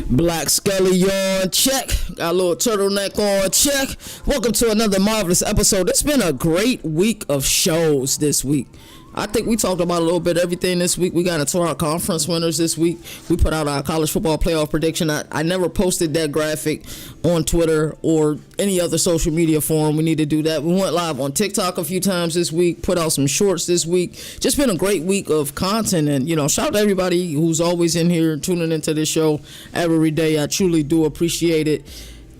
Black Scully on check. Got a little turtleneck on check. Welcome to another marvelous episode. It's been a great week of shows this week. I think we talked about a little bit everything this week. We got into our conference winners this week. We put out our college football playoff prediction. I never posted that graphic on Twitter or any other social media forum. We need to do that. We went live on TikTok a few times this week, put out some shorts this week. Just been a great week of content. And, shout out to everybody who's always in here tuning into this show every day. I truly do appreciate it.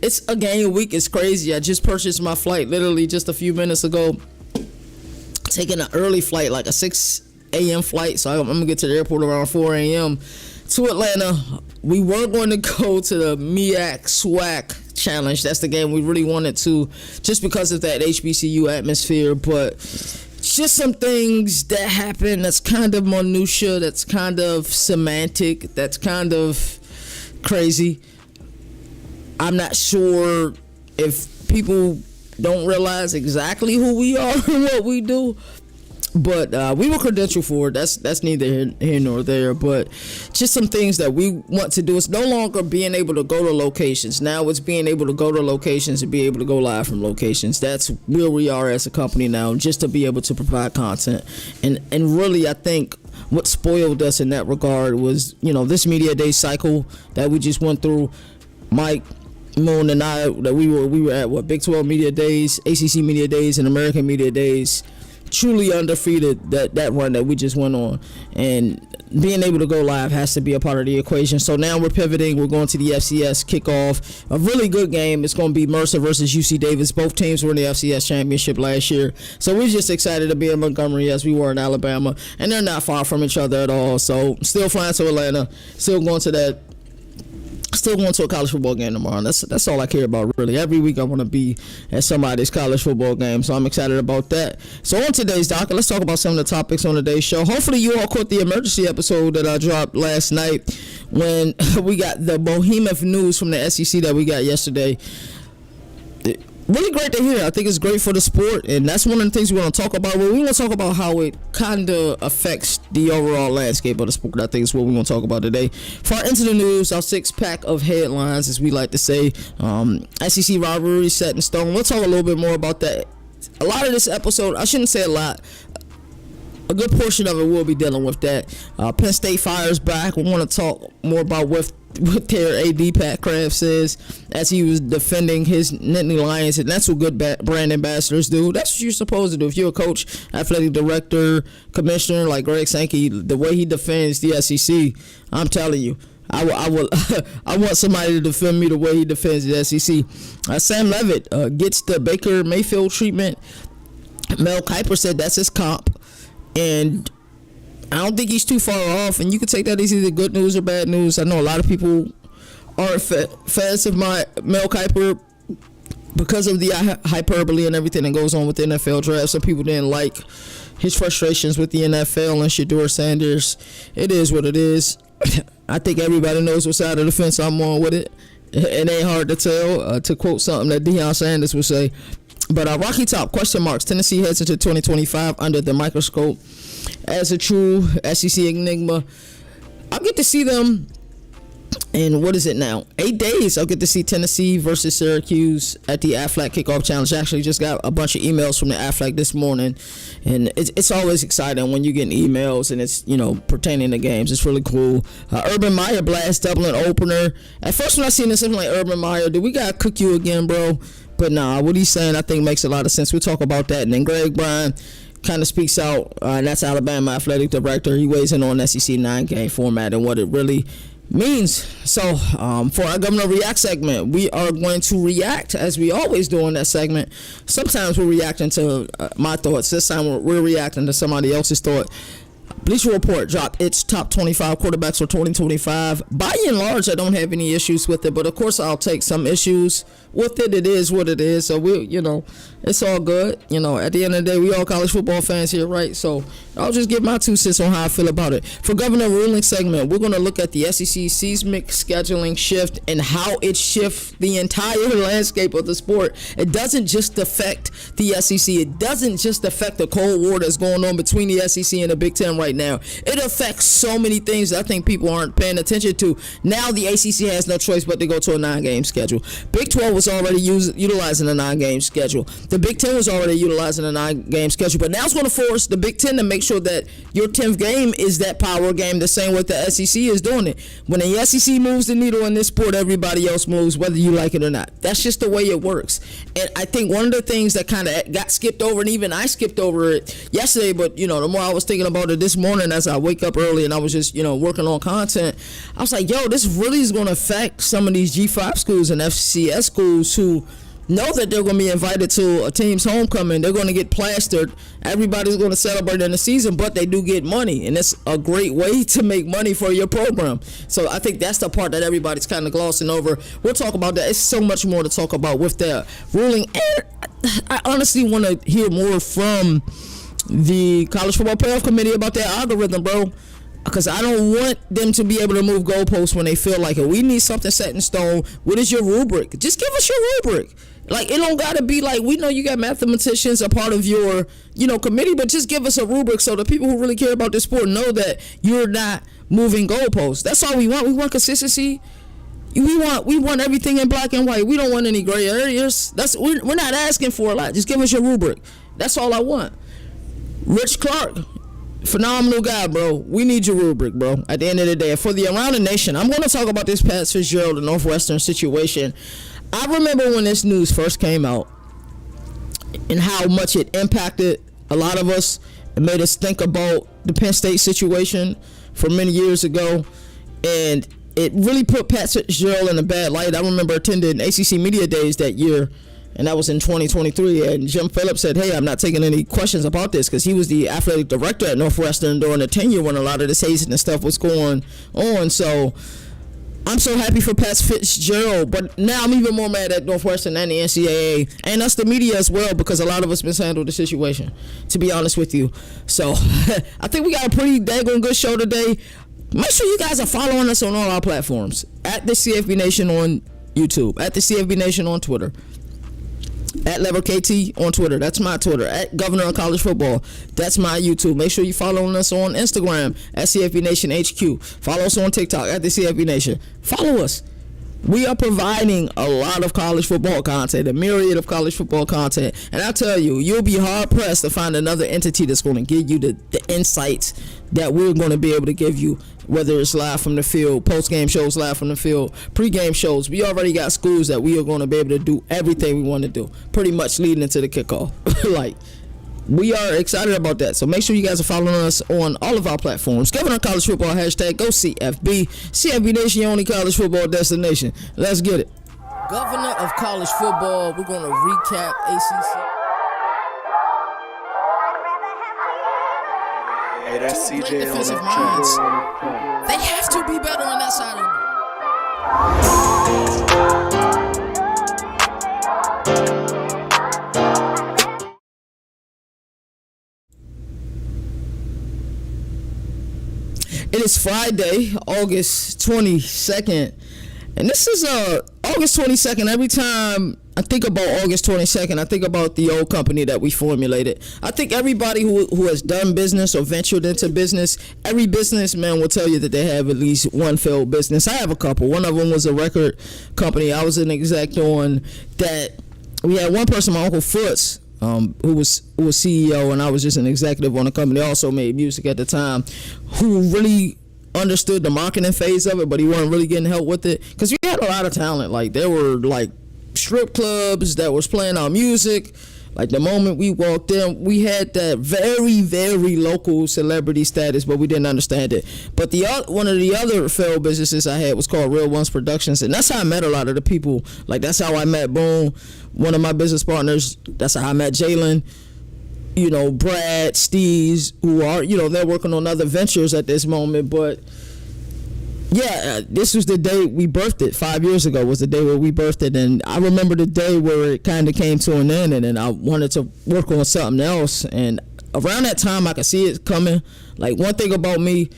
It's a game week. It's crazy. I just purchased my flight literally just a few minutes ago. Taking an early flight, like a 6 a.m. flight, so I'm going to get to the airport around 4 a.m. to Atlanta. We were going to go to the MEAC SWAC Challenge. That's the game we really wanted to, just because of that HBCU atmosphere, but just some things that happen that's kind of minutia, that's kind of semantic, that's kind of crazy. I'm not sure if people don't realize exactly who we are and what we do, but we were credentialed for it. That's neither here nor there, but just some things that we want to do. It's no longer being able to go to locations. Now it's being able to go to locations and be able to go live from locations. That's where we are as a company now, just to be able to provide content. And really, I think what spoiled us in that regard was, this media day cycle that we just went through. Mike, Moon and I, that we were at Big 12 Media Days, ACC Media Days, and American Media Days. Truly undefeated, that run that we just went on, and being able to go live has to be a part of the equation. So now we're pivoting. We're going to the FCS kickoff. A really good game. It's going to be Mercer versus UC Davis. Both teams were in the FCS championship last year, so we're just excited to be in Montgomery as we were in Alabama, and they're not far from each other at all. So still flying to Atlanta, still going to a college football game tomorrow. That's all I care about, really. Every week I want to be at somebody's college football game, so I'm excited about that. So on today's docket, let's talk about some of the topics on today's show. Hopefully you all caught the emergency episode that I dropped last night when we got the behemoth news from the SEC that we got yesterday. Really great to hear. I think it's great for the sport, and that's one of the things we want to talk about. Well, we want to talk about how it kind of affects the overall landscape of the sport. I think is what we want to talk about today. Far into the news, our six-pack of headlines, as we like to say. SEC rivalry set in stone. We'll talk a little bit more about that. A lot of this episode, I shouldn't say a lot. A good portion of it will be dealing with that. Penn State fires back. We want to talk more about what their AD Pat Kraft says as he was defending his Nittany Lions, and that's what good brand ambassadors do. That's what you're supposed to do. If you're a coach, athletic director, commissioner like Greg Sankey, the way he defends the SEC, I'm telling you, I want somebody to defend me the way he defends the SEC. Sam Leavitt gets the Baker Mayfield treatment. Mel Kiper said that's his comp. And I don't think he's too far off, and you can take that as either good news or bad news. I know a lot of people aren't fans of my Mel Kiper because of the hyperbole and everything that goes on with the NFL draft. Some people didn't like his frustrations with the NFL and Shedeur Sanders. It is what it is. I think everybody knows what side of the fence I'm on with it. It ain't hard to tell, to quote something that Deion Sanders would say. But Rocky Top, question marks. Tennessee heads into 2025 under the microscope as a true SEC enigma. I'll get to see them in, 8 days. I'll get to see Tennessee versus Syracuse at the Aflac Kickoff Challenge. Actually just got a bunch of emails from the Aflac this morning, and it's always exciting when you get emails and it's, pertaining to games. It's really cool. Urban Meyer blast Dublin opener. At first when I seen this, I'm like, Urban Meyer, do we gotta cook you again, bro? But nah, what he's saying I think makes a lot of sense. We'll talk about that. And then Greg Byrne kind of speaks out, and that's Alabama athletic director. He weighs in on SEC 9-game format and what it really means. So for our Governor React segment, we are going to react as we always do in that segment. Sometimes we're reacting to my thoughts. This time we're reacting to somebody else's thought. Bleacher Report dropped its top 25 quarterbacks for 2025. By and large, I don't have any issues with it, but of course I'll take some issues with it. It is what it is. So it's all good. At the end of the day, we all college football fans here, right? So I'll just give my 2 cents on how I feel about it. For Governor Ruling segment, we're going to look at the SEC seismic scheduling shift and how it shifts the entire landscape of the sport. It doesn't just affect the SEC. It doesn't just affect the Cold War that's going on between the SEC and the Big Ten right now. It affects so many things that I think people aren't paying attention to. Now the ACC has no choice but to go to a 9-game schedule. Big 12 was already utilizing a 9-game schedule. The Big 10 was already utilizing a 9-game schedule, but now it's going to force the Big 10 to make sure that your 10th game is that power game, the same way the SEC is doing it. When the SEC moves the needle in this sport, everybody else moves, whether you like it or not. That's just the way it works. And I think one of the things that kind of got skipped over, and even I skipped over it yesterday, but the more I was thinking about it this morning as I wake up early and I was just working on content, I was like, this really is going to affect some of these G5 schools and FCS schools who know that they're going to be invited to a team's homecoming. They're going to get plastered. Everybody's going to celebrate in the season, but they do get money, and it's a great way to make money for your program. So I think that's the part that everybody's kind of glossing over. We'll talk about that. It's so much more to talk about with the ruling. And I honestly want to hear more from the College Football Playoff Committee about their algorithm, bro. Because I don't want them to be able to move goalposts when they feel like it. We need something set in stone. What is your rubric? Just give us your rubric. Like, it don't got to be like, we know you got mathematicians a part of your, committee, but just give us a rubric so the people who really care about this sport know that you're not moving goalposts. That's all we want. We want consistency. We want everything in black and white. We don't want any gray areas. We're not asking for a lot. Just give us your rubric. That's all I want. Rich Clark, phenomenal guy, bro. We need your rubric, bro. At the end of the day, for the Around the Nation, I'm going to talk about this Pat Fitzgerald and Northwestern situation. I remember when this news first came out and how much it impacted a lot of us. It made us think about the Penn State situation from many years ago, and it really put Pat Fitzgerald in a bad light. I remember attending ACC Media Days that year, and that was in 2023, and Jim Phillips said, hey, I'm not taking any questions about this, because he was the athletic director at Northwestern during the tenure when a lot of this hazing and stuff was going on. So I'm so happy for Pat Fitzgerald, but now I'm even more mad at Northwestern and the NCAA and us, the media, as well, because a lot of us mishandled the situation, to be honest with you. So I think we got a pretty daggone good show today. Make sure you guys are following us on all our platforms, at the CFB Nation on YouTube, at the CFB Nation on Twitter, at Lever KT on Twitter. That's my Twitter. At Governor of College Football. That's my YouTube. Make sure you following us on Instagram at CFB Nation HQ. Follow us on TikTok at the CFB Nation. Follow us. We are providing a lot of college football content, a myriad of college football content. And I tell you, you'll be hard pressed to find another entity that's going to give you the insights that we're going to be able to give you, whether it's live from the field, post-game shows live from the field, pre-game shows. We already got schools that we are going to be able to do everything we want to do, pretty much leading into the kickoff. We are excited about that. So make sure you guys are following us on all of our platforms. Governor College Football, hashtag go CFB. CFB Nation, your only college football destination. Let's get it. Governor of College Football, we're going to recap ACC. Hey, that's CJ defensive on minds. that. They have to be better on that side of It is Friday, August 22nd, and this is August 22nd. Every time I think about August 22nd, I think about the old company that we formulated. I think everybody who has done business or ventured into business, every businessman will tell you that they have at least one failed business. I have a couple. One of them was a record company I was an exec on. That we had one person, my Uncle Foots, who was CEO, and I was just an executive on the company. Also made music at the time, who really understood the marketing phase of it, but he wasn't really getting help with it, because we had a lot of talent. Like, there were like strip clubs that was playing our music. Like, the moment we walked in, we had that very, very local celebrity status, but we didn't understand it. But one of the other failed businesses I had was called Real Ones Productions, and that's how I met a lot of the people. Like, that's how I met Boone, one of my business partners. That's how I met Jalen, Brad, Steves, who are, they're working on other ventures at this moment. But yeah, this was the day we birthed it. 5 years ago was the day where we birthed it, and I remember the day where it kind of came to an end, and then I wanted to work on something else. And around that time, I could see it coming. Like, one thing about me,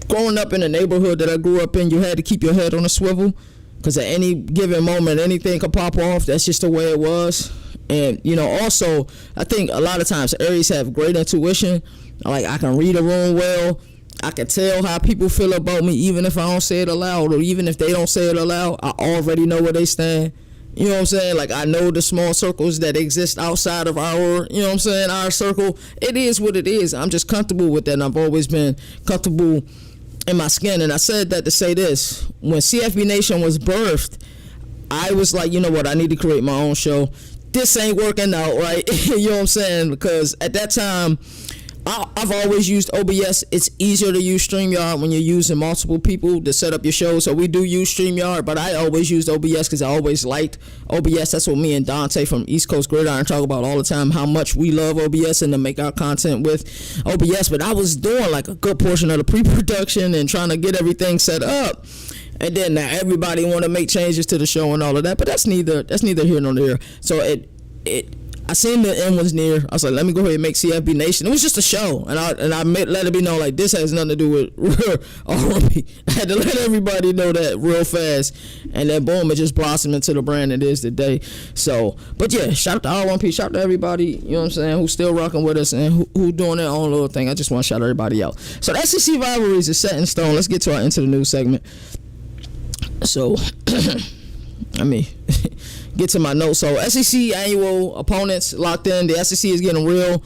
growing up in the neighborhood that I grew up in, you had to keep your head on a swivel, because at any given moment, anything could pop off. That's just the way it was. And, also, I think a lot of times Aries have great intuition. Like, I can read a room well. I can tell how people feel about me, even if I don't say it aloud, or even if they don't say it aloud. I already know where they stand. You know what I'm saying? Like, I know the small circles that exist outside of our, our circle. It is what it is. I'm just comfortable with that, and I've always been comfortable in my skin. And I said that to say this. When CFB Nation was birthed, I was like, you know what? I need to create my own show. This ain't working out, right? You know what I'm saying? Because at that time, I've always used OBS. It's easier to use StreamYard when you're using multiple people to set up your show. So we do use StreamYard, but I always used OBS because I always liked OBS. That's what me and Dante from East Coast Gridiron talk about all the time, how much we love OBS and to make our content with OBS. But I was doing like a good portion of the pre-production and trying to get everything set up. And then now everybody want to make changes to the show and all of that. But that's neither here nor there. So I seen the end was near. I was like, let me go ahead and make CFB Nation. It was just a show, and I let it be known like this has nothing to do with R&B. I had to let everybody know that real fast, and then boom, it just blossomed into the brand it is today. So, but yeah, shout out to R1P, shout out to everybody, you know what I'm saying, who's still rocking with us and who doing their own little thing. I just want to shout everybody out. So the SEC rivalries is set in stone. Let's get to our Into the News segment. So, get to my notes. So SEC annual opponents locked in. The SEC is getting real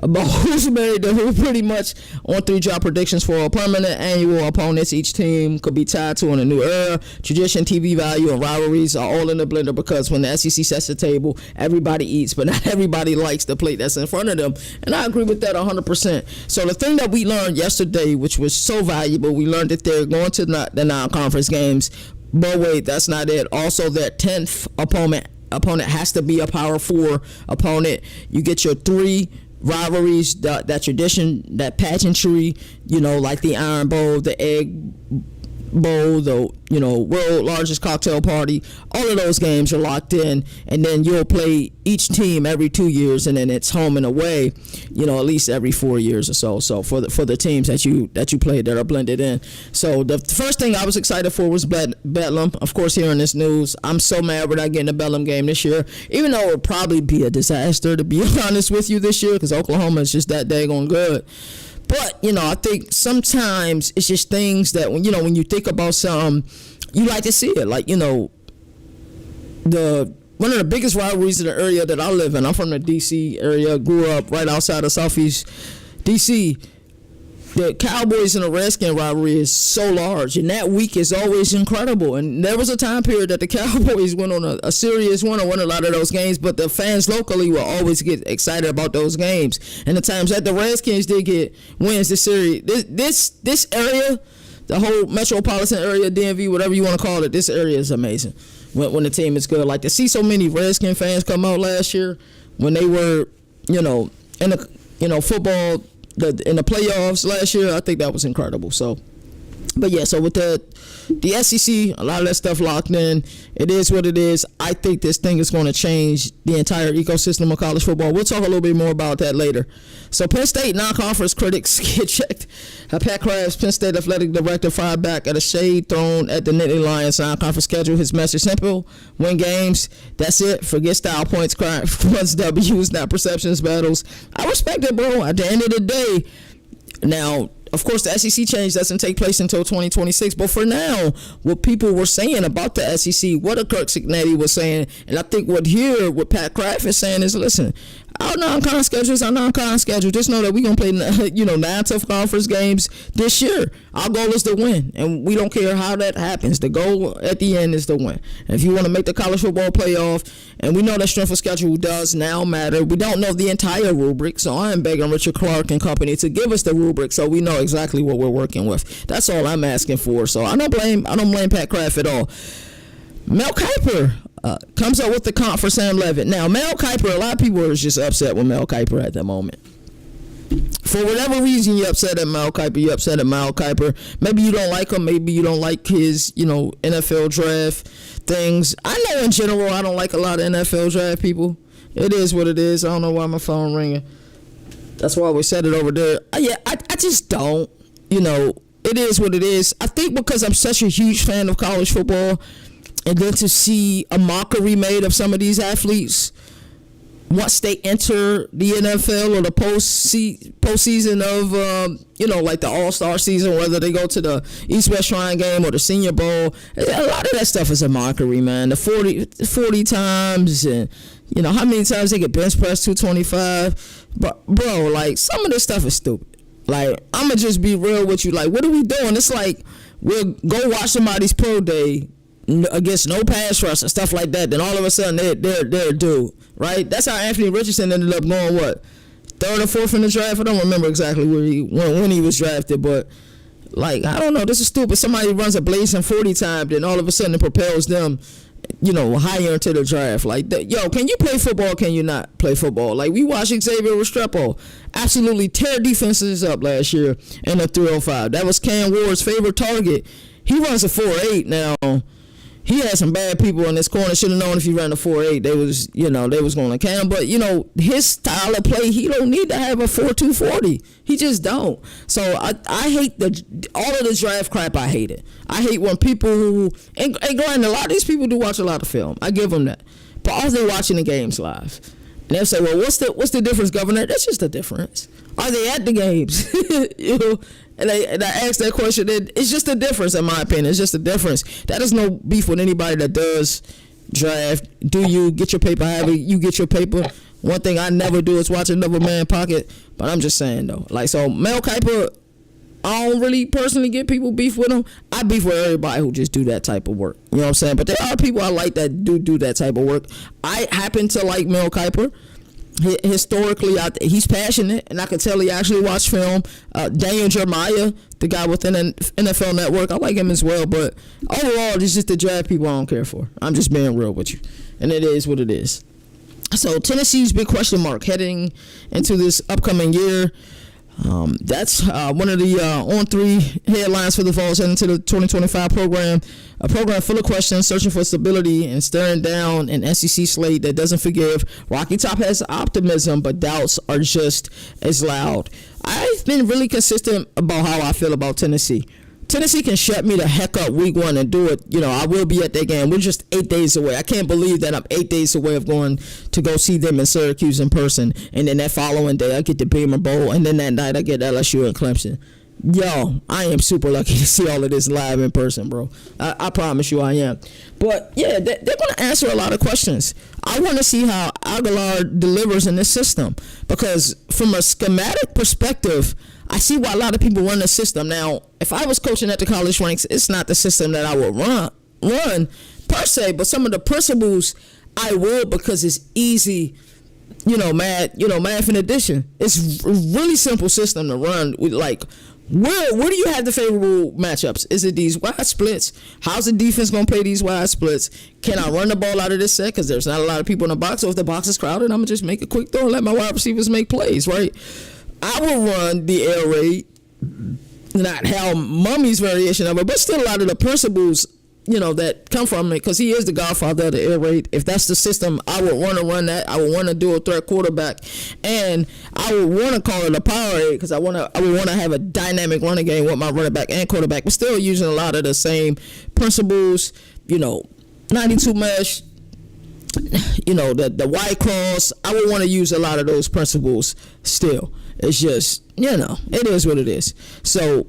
about who's married to who, pretty much on 3 job predictions for permanent annual opponents. Each team could be tied to in a new era. Tradition, TV value, and rivalries are all in the blender because when the SEC sets the table, everybody eats, but not everybody likes the plate that's in front of them. And I agree with that 100%. So the thing that we learned yesterday, which was so valuable, we learned that they're going to the non-conference games. But wait, that's not it. Also, that 10th opponent has to be a Power 4 opponent. You get your 3 rivalries, that tradition, that pageantry, like the Iron Bowl, the Egg Bowl, the world largest cocktail party. All of those games are locked in, and then you'll play each team every 2 years, and then it's home and away, at least every 4 years or so. So for the teams that you play that are blended in. So the first thing I was excited for was Bedlam. Of course, hearing this news, I'm so mad we're not getting a Bedlam game this year, even though it would probably be a disaster, to be honest with you, this year, because Oklahoma is just that daggone good. But, I think sometimes it's just things that, when you think about something, you like to see it. Like, one of the biggest rivalries in the area that I live in, I'm from the D.C. area, grew up right outside of Southeast D.C., the Cowboys and the Redskins rivalry is so large, and that week is always incredible. And there was a time period that the Cowboys went on a serious one and won a lot of those games, but the fans locally will always get excited about those games. And the times that the Redskins did get wins this series, this area, the whole metropolitan area, DMV, whatever you want to call it, this area is amazing when the team is good. Like, to see so many Redskin fans come out last year when they were, in the football, in the playoffs last year, I think that was incredible. So, but yeah, so with the SEC, a lot of that stuff locked in. It is what it is. I think this thing is going to change the entire ecosystem of college football. We'll talk a little bit more about that later. So Penn State non-conference critics get checked. Pat Kraft's Penn State athletic director fired back at a shade thrown at the Nittany Lions non-conference schedule. His message simple: win games. That's it. Forget style points, W's, not perceptions battles. I respect it, bro. At the end of the day, now, of course, the SEC change doesn't take place until 2026. But for now, what people were saying about the SEC, what a Kirk Cignetti was saying, and I think what Pat Kraft is saying is, listen, our non-con schedule is our non-con schedule. Just know that we're going to play, 9 tough conference games this year. Our goal is to win, and we don't care how that happens. The goal at the end is to win. And if you want to make the college football playoff, and we know that strength of schedule does now matter, we don't know the entire rubric, so I am begging Richard Clark and company to give us the rubric so we know exactly what we're working with. That's all I'm asking for. So I don't blame Pat Kraft at all. Mel Kiper comes up with the comp for Sam Leavitt. Now, Mel Kiper, a lot of people are just upset with Mel Kiper at the moment. For whatever reason, you're upset at Mel Kiper. Maybe you don't like him. Maybe you don't like his, NFL draft things. I know in general I don't like a lot of NFL draft people. It is what it is. I don't know why my phone ringing. That's why we said it over there. I just don't. It is what it is. I think because I'm such a huge fan of college football, and then to see a mockery made of some of these athletes, once they enter the NFL or the postseason of, like the All-Star season, whether they go to the East-West Shrine game or the Senior Bowl, a lot of that stuff is a mockery, man. The 40 times and, how many times they get bench press 225. But, bro, like, some of this stuff is stupid. Like, I'm going to just be real with you. Like, what are we doing? It's like we'll go watch somebody's pro day against no pass rush and stuff like that, then all of a sudden they're a dude, right? That's how Anthony Richardson ended up going, what, 3rd or 4th in the draft? I don't remember exactly when he was drafted, but, like, I don't know. This is stupid. Somebody runs a blazing 40 time, then all of a sudden it propels them, higher into the draft. Like, yo, can you play football? Can you not play football? Like, we watched Xavier Restrepo absolutely tear defenses up last year in the 305. That was Cam Ward's favorite target. He runs a 4.8 now. He had some bad people in this corner. Should have known if he ran a 4.8, they was going to count. But, his style of play, he don't need to have a 4.2 40. He just don't. So I hate all of the draft crap. I hate it. I hate when people who, and granted, a lot of these people do watch a lot of film. I give them that. But are they watching the games live? And they'll say, well, what's the difference, Governor? That's just the difference. Are they at the games? And I asked that question. It's just a difference, in my opinion. It's just a difference. That is no beef with anybody that does draft. Do you get your paper? However you get your paper. One thing I never do is watch another man pocket. But I'm just saying, though. Like, so Mel Kiper, I don't really personally get people beef with him. I beef with everybody who just do that type of work. You know what I'm saying? But there are people I like that do that type of work. I happen to like Mel Kiper. Historically, he's passionate, and I can tell he actually watched film. Daniel Jeremiah, the guy within an NFL Network, I like him as well. But overall, it's just the draft people I don't care for. I'm just being real with you, and it is what it is. So Tennessee's big question mark heading into this upcoming year. That's one of the on-3 headlines for the fall heading into the 2025 program. A program full of questions, searching for stability and staring down an SEC slate that doesn't forgive. Rocky Top has optimism, but doubts are just as loud. I've been really consistent about how I feel about Tennessee. Tennessee can shut me the heck up week 1 and do it. I will be at that game. We're just 8 days away. I can't believe that I'm 8 days away of going to go see them in Syracuse in person. And then that following day, I get the Beamer Bowl. And then that night, I get LSU and Clemson. Yo, I am super lucky to see all of this live in person, bro. I promise you I am. But, yeah, they're going to answer a lot of questions. I want to see how Aguilar delivers in this system. Because from a schematic perspective, I see why a lot of people run the system. Now, if I was coaching at the college ranks, it's not the system that I would run per se, but some of the principles I would, because it's easy, math in addition. It's a really simple system to run. Like, where do you have the favorable matchups? Is it these wide splits? How's the defense going to play these wide splits? Can I run the ball out of this set? Because there's not a lot of people in the box. So if the box is crowded, I'm going to just make a quick throw and let my wide receivers make plays, right? I will run the air raid, not Hal Mummy's variation of it, but still a lot of the principles, that come from it, because he is the godfather of the air raid. If that's the system, I would want to run that. I would want to do a threat quarterback, and I would want to call it a power raid because I would want to have a dynamic running game with my running back and quarterback, but still using a lot of the same principles, 92 mesh, the white cross. I would want to use a lot of those principles still. It's just, it is what it is. So,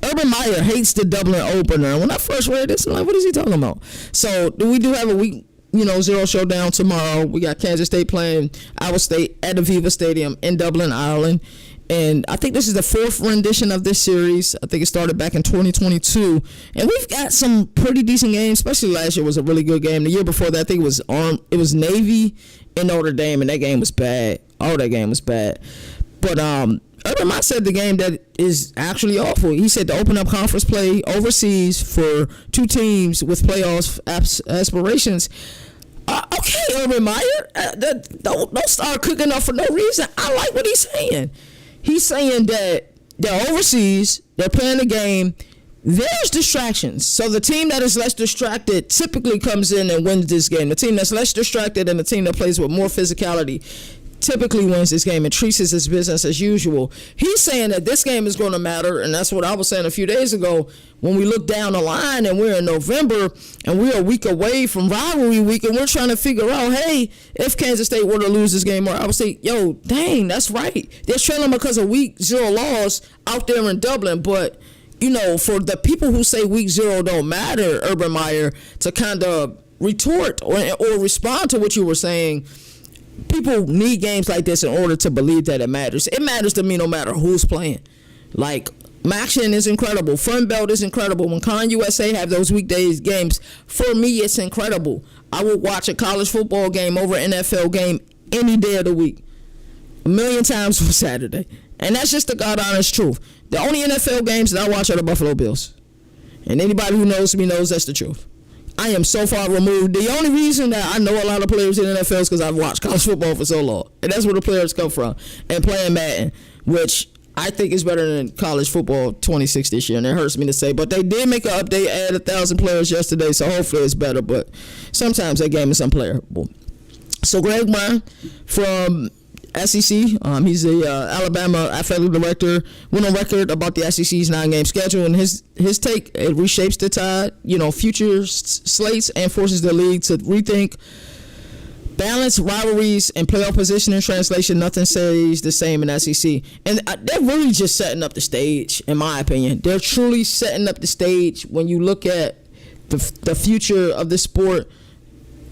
Urban Meyer hates the Dublin opener. And when I first read this, I'm like, what is he talking about? So, we do have a week, 0 showdown tomorrow. We got Kansas State playing Iowa State at Aviva Stadium in Dublin, Ireland. And I think this is the 4th rendition of this series. I think it started back in 2022. And we've got some pretty decent games, especially last year was a really good game. The year before that, I think it was Navy and Notre Dame, and that game was bad. Oh, that game was bad. But Urban Meyer said the game that is actually awful. He said to open up conference play overseas for 2 teams with playoff aspirations. Okay, Urban Meyer, don't start cooking up for no reason. I like what he's saying. He's saying that they're overseas, they're playing the game, there's distractions. So the team that is less distracted typically comes in and wins this game. The team that's less distracted and the team that plays with more physicality typically wins this game and treats it as business as usual. He's saying that this game is going to matter, and that's what I was saying a few days ago when we look down the line and we're in November and we're a week away from rivalry week and we're trying to figure out, hey, if Kansas State were to lose this game, or I would say, yo, dang, that's right. They're trailing because of week 0 loss out there in Dublin, but you know, for the people who say week 0 don't matter, Urban Meyer, to kind of retort or respond to what you were saying, people need games like this in order to believe that it matters. It matters to me no matter who's playing. Like, Maction is incredible. Fun Belt is incredible. When Con USA have those weekdays games, for me, it's incredible. I would watch a college football game over an NFL game any day of the week. 1,000,000 times for Saturday. And that's just the God honest truth. The only NFL games that I watch are the Buffalo Bills. And anybody who knows me knows that's the truth. I am so far removed. The only reason that I know a lot of players in the NFL is because I've watched college football for so long. And that's where the players come from. And playing Madden, which I think is better than college football 26 this year. And it hurts me to say. But they did make an update, add 1,000 players yesterday. So hopefully it's better. But sometimes that game is unplayable. So Greg Byrne from SEC, he's a Alabama athletic director, went on record about the SEC's 9-game schedule, and his take, it reshapes the tide, future slates, and forces the league to rethink balance, rivalries, and playoff position. In translation, nothing stays the same in SEC. And they're really just setting up the stage, in my opinion. They're truly setting up the stage when you look at the future of the sport.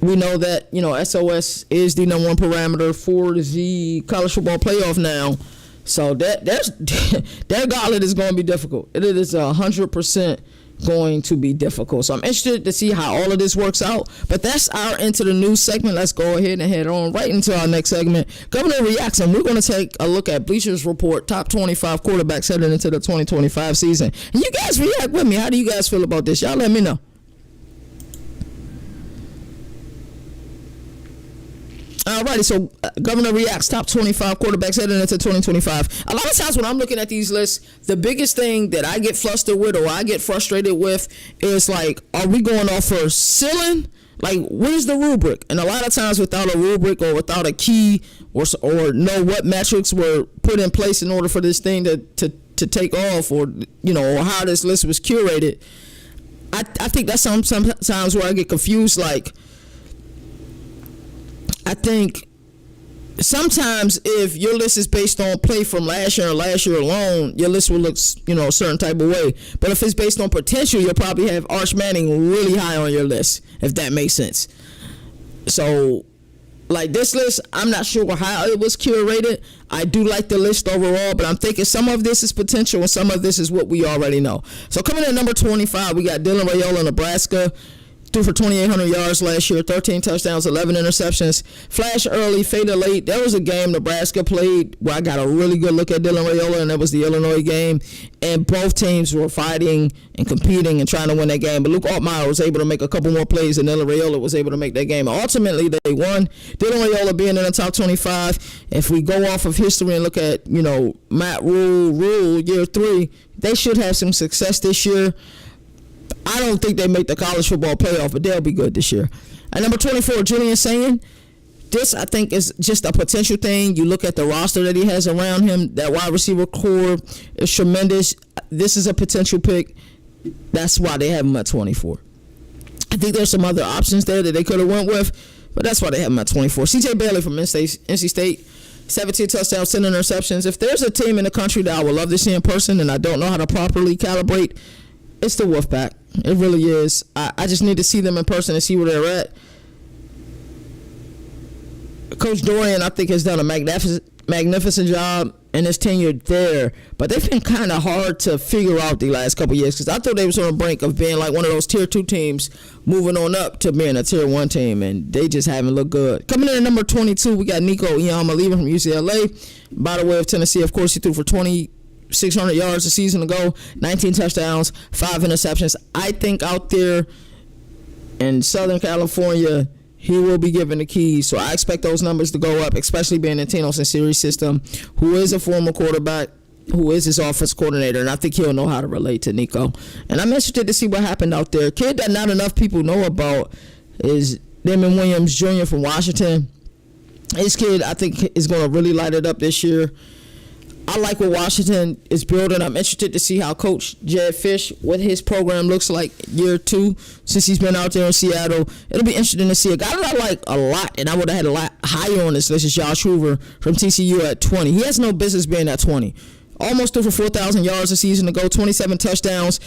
We know that, SOS is the number one parameter for the college football playoff now. So that gauntlet is going to be difficult. It is 100% going to be difficult. So I'm interested to see how all of this works out. But that's our Into the News segment. Let's go ahead and head on right into our next segment. Governor Reacts, and we're going to take a look at Bleacher's Report, top 25 quarterbacks heading into the 2025 season. And you guys react with me. How do you guys feel about this? Y'all let me know. Alrighty, so Governor Reacts, top 25 quarterbacks heading into 2025. A lot of times when I'm looking at these lists, the biggest thing that I get flustered with or I get frustrated with is like, are we going off for ceiling? Like, where's the rubric? And a lot of times without a rubric or without a key or know what metrics were put in place in order for this thing to take off or how this list was curated, I think that's sometimes where I get confused. Like, I think sometimes if your list is based on play from last year or last year alone, your list will look, a certain type of way. But if it's based on potential, you'll probably have Arch Manning really high on your list, if that makes sense. So, like this list, I'm not sure how it was curated. I do like the list overall, but I'm thinking some of this is potential and some of this is what we already know. So coming in at number 25, we got Dylan Raiola, Nebraska. Threw for 2,800 yards last year, 13 touchdowns, 11 interceptions. Flash early, faded late. There was a game Nebraska played where I got a really good look at Dylan Raiola, and that was the Illinois game. And both teams were fighting and competing and trying to win that game. But Luke Altmaier was able to make a couple more plays, and Dylan Raiola was able to make that game. Ultimately, they won. Dylan Raiola being in the top 25. If we go off of history and look at, Matt Rule, year 3, they should have some success this year. I don't think they make the college football playoff, but they'll be good this year. At number 24, Julian Sayin. This, I think, is just a potential thing. You look at the roster that he has around him. That wide receiver core is tremendous. This is a potential pick. That's why they have him at 24. I think there's some other options there that they could have went with, but that's why they have him at 24. C.J. Bailey from NC State. 17 touchdowns, 10 interceptions. If there's a team in the country that I would love to see in person and I don't know how to properly calibrate, it's the Wolfpack. It really is. I just need to see them in person and see where they're at. Coach Dorian, I think, has done a magnificent job in his tenure there, but they've been kind of hard to figure out the last couple of years because I thought they was on the brink of being like one of those tier 2 teams moving on up to being a tier 1 team, and they just haven't looked good. Coming in at number 22, we got Nico Iamaleava from UCLA. By the way of Tennessee, of course, he threw for 2,600 yards a season ago, 19 touchdowns, 5 interceptions. I think out there in Southern California, he will be given the keys. So I expect those numbers to go up, especially being in Tino Sinceri's system, who is a former quarterback, who is his offense coordinator, and I think he'll know how to relate to Nico. And I'm interested to see what happened out there. A kid that not enough people know about is Damon Williams Jr. from Washington. This kid, I think, is going to really light it up this year. I like what Washington is building. I'm interested to see how Coach Jed Fish, what his program looks like year 2 since he's been out there in Seattle. It'll be interesting to see. A guy that I like a lot, and I would have had a lot higher on this list, is Josh Hoover from TCU at 20. He has no business being at 20. Almost threw for 4,000 yards a season ago, 27 touchdowns.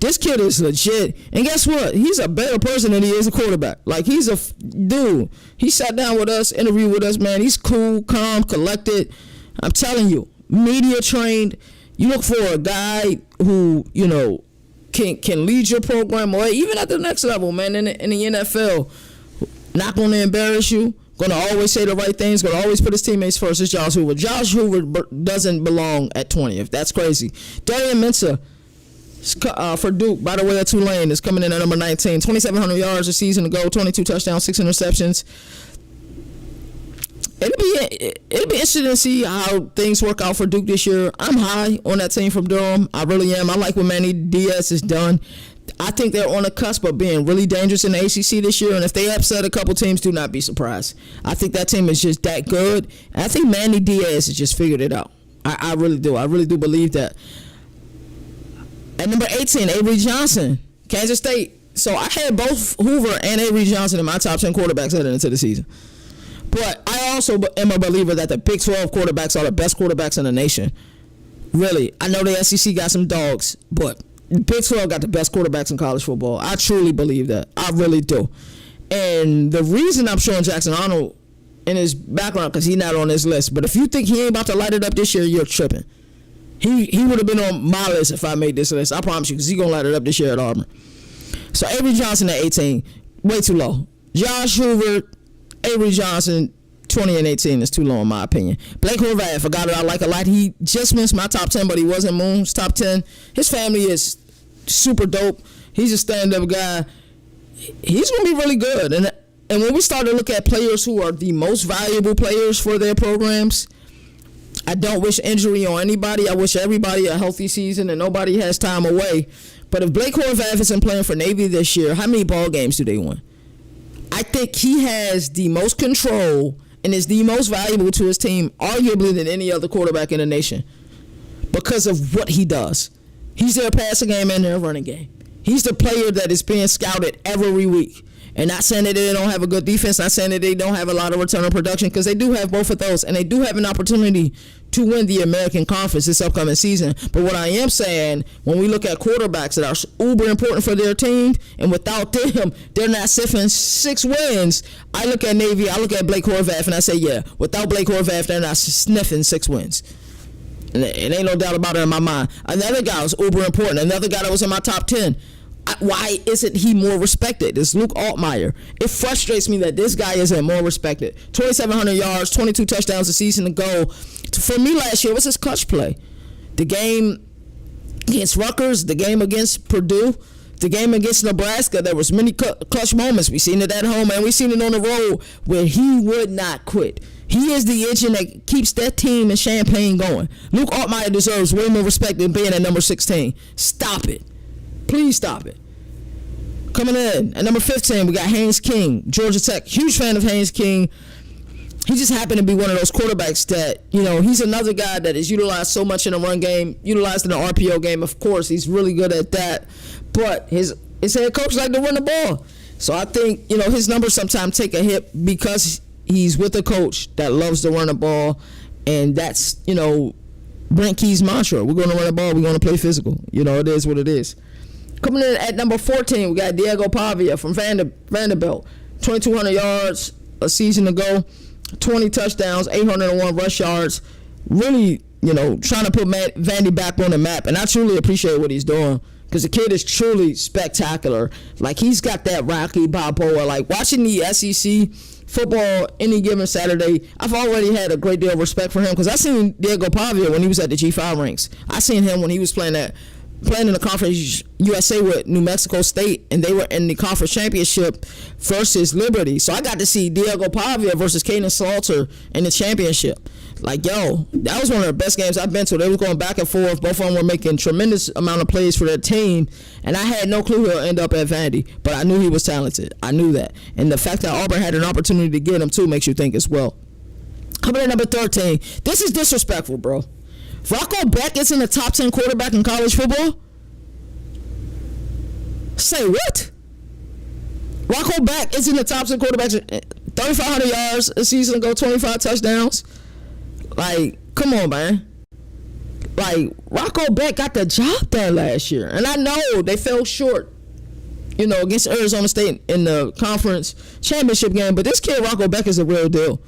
This kid is legit. And guess what? He's a better person than he is a quarterback. Like, he's a dude. He sat down with us, interviewed with us, man. He's cool, calm, collected. I'm telling you. Media trained. You look for a guy who, you know, can lead your program or even at the next level, man, in the NFL. Not going to embarrass you. Going to always say the right things. Going to always put his teammates first. It's Josh Hoover. Josh Hoover doesn't belong at 20th. That's crazy. Darian Mensah for Duke, by the way, at Tulane, is coming in at number 19. 2,700 yards a season ago, 22 touchdowns, 6 interceptions. It'll be interesting to see how things work out for Duke this year. I'm high on that team from Durham. I really am. I like what Manny Diaz has done. I think they're on the cusp of being really dangerous in the ACC this year, and if they upset a couple teams, do not be surprised. I think that team is just that good, and I think Manny Diaz has just figured it out. I really do. I really do believe that. At number 18, Avery Johnson, Kansas State. So I had both Hoover and Avery Johnson in my top 10 quarterbacks heading into the season. But I also am a believer that the Big 12 quarterbacks are the best quarterbacks in the nation. Really. I know the SEC got some dogs, but the Big 12 got the best quarterbacks in college football. I truly believe that. I really do. And the reason I'm showing Jackson Arnold in his background, because he's not on this list, but if you think he ain't about to light it up this year, you're tripping. He would have been on my list if I made this list. I promise you, because he's going to light it up this year at Auburn. So Avery Johnson at 18, way too low. Josh Hoover, Avery Johnson, 20 and 18 is too low in my opinion. Blake Horvath, a guy that I like a lot. He just missed my top 10, but he was in Moon's top 10. His family is super dope. He's a stand-up guy. He's going to be really good. And when we start to look at players who are the most valuable players for their programs, I don't wish injury on anybody. I wish everybody a healthy season and nobody has time away. But if Blake Horvath isn't playing for Navy this year, how many ball games do they win? I think he has the most control and is the most valuable to his team, arguably, than any other quarterback in the nation because of what he does. He's their passing game and their running game. He's the player that is being scouted every week. And not saying that they don't have a good defense, not saying that they don't have a lot of return on production, because they do have both of those, and they do have an opportunity to win the American Conference this upcoming season. But what I am saying, when we look at quarterbacks that are uber important for their team, and without them, they're not sniffing 6 wins, I look at Navy, I look at Blake Horvath, and I say, yeah, without Blake Horvath, they're not sniffing 6 wins. And it ain't no doubt about it in my mind. Another guy was uber important, another guy that was in my top 10. Why isn't he more respected? It's Luke Altmaier. It frustrates me that this guy isn't more respected. 2,700 yards, 22 touchdowns a season ago. For me last year, what's his clutch play? The game against Rutgers, the game against Purdue, the game against Nebraska, there was many clutch moments. We seen it at home and we seen it on the road where he would not quit. He is the engine that keeps that team in Champaign going. Luke Altmaier deserves way more respect than being at number 16. Stop it. Please stop it. Coming in at number 15, we got Haynes King, Georgia Tech. Huge fan of Haynes King. He just happened to be one of those quarterbacks that, you know, he's another guy that is utilized so much in the run game, utilized in the RPO game. Of course, he's really good at that. But his head coach like to run the ball. So I think, you know, his numbers sometimes take a hit because he's with a coach that loves to run the ball. And that's, you know, Brent Key's mantra. We're going to run the ball. We're going to play physical. You know, it is what it is. Coming in at number 14, we got Diego Pavia from Vanderbilt. 2,200 yards a season ago, 20 touchdowns, 801 rush yards. Really, you know, trying to put Vandy back on the map. And I truly appreciate what he's doing because the kid is truly spectacular. Like, he's got that Rocky Balboa. Like, watching the SEC football any given Saturday, I've already had a great deal of respect for him because I seen Diego Pavia when he was at the G5 ranks. I seen him when he was playing in the Conference USA with New Mexico State, and they were in the conference championship versus Liberty. So I got to see Diego Pavia versus Caden Salter in the championship. Like, yo, that was one of the best games I've been to. They were going back and forth. Both of them were making tremendous amount of plays for their team, and I had no clue he'll end up at Vandy, but I knew he was talented. I knew that. And the fact that Auburn had an opportunity to get him, too, makes you think as well. Coming in number 13. This is disrespectful, bro. Rocco Beck is in the top 10 quarterback in college football? Say what? Rocco Beck is in the top 10 quarterbacks, 3,500 yards a season ago, 25 touchdowns. Like, come on, man. Like, Rocco Beck got the job done last year. And I know they fell short, against Arizona State in the conference championship game. But this kid, Rocco Beck, is a real deal.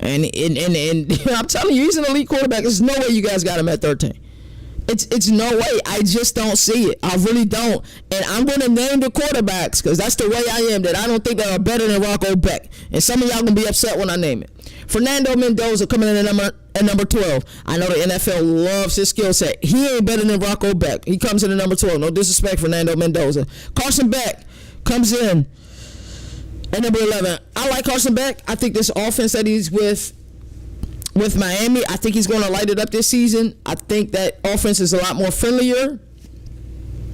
And I'm telling you, he's an elite quarterback. There's no way you guys got him at 13. It's no way. I just don't see it. I really don't. And I'm going to name the quarterbacks because that's the way I am, that I don't think they are better than Rocco Beck. And some of y'all going to be upset when I name it. Fernando Mendoza coming in at number 12. I know the NFL loves his skill set. He ain't better than Rocco Beck. He comes in at number 12. No disrespect, Fernando Mendoza. Carson Beck comes in at number 11. I like Carson Beck. I think this offense that he's with Miami, I think he's going to light it up this season. I think that offense is a lot more friendlier.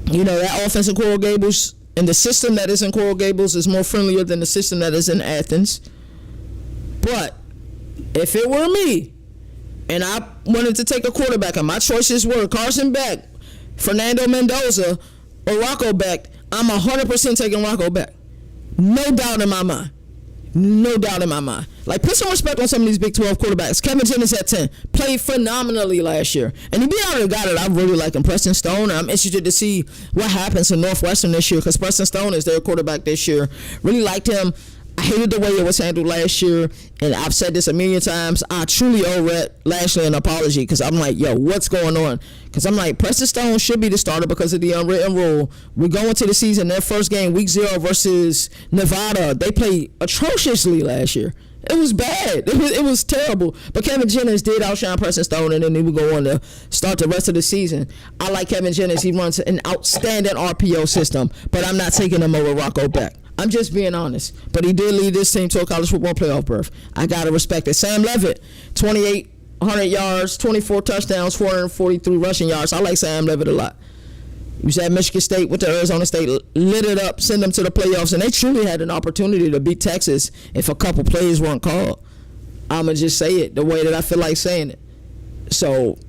That offense in Coral Gables and the system that is in Coral Gables is more friendlier than the system that is in Athens. But if it were me and I wanted to take a quarterback and my choices were Carson Beck, Fernando Mendoza, or Rocco Beck, I'm 100% taking Rocco Beck. No doubt in my mind. No doubt in my mind. Like, put some respect on some of these Big 12 quarterbacks. Kevin Jennings at 10. Played phenomenally last year. And he already got it. I really like him. Preston Stone. I'm interested to see what happens in Northwestern this year because Preston Stone is their quarterback this year. Really liked him. I hated the way it was handled last year, and I've said this a million times. I truly owe Rhett Lashley an apology because I'm like, yo, what's going on? Because I'm like, Preston Stone should be the starter because of the unwritten rule. We're going to the season, their first game, week 0 versus Nevada. They played atrociously last year. It was bad. It was terrible. But Kevin Jennings did outshine Preston Stone, and then he would go on to start the rest of the season. I like Kevin Jennings. He runs an outstanding RPO system, but I'm not taking him over Rocco Beck. I'm just being honest. But he did lead this team to a college football playoff berth. I got to respect it. Sam Leavitt, 2,800 yards, 24 touchdowns, 443 rushing yards. I like Sam Leavitt a lot. He was at Michigan State, went to Arizona State, lit it up, sent them to the playoffs, and they truly had an opportunity to beat Texas if a couple plays weren't called. I'm going to just say it the way that I feel like saying it. So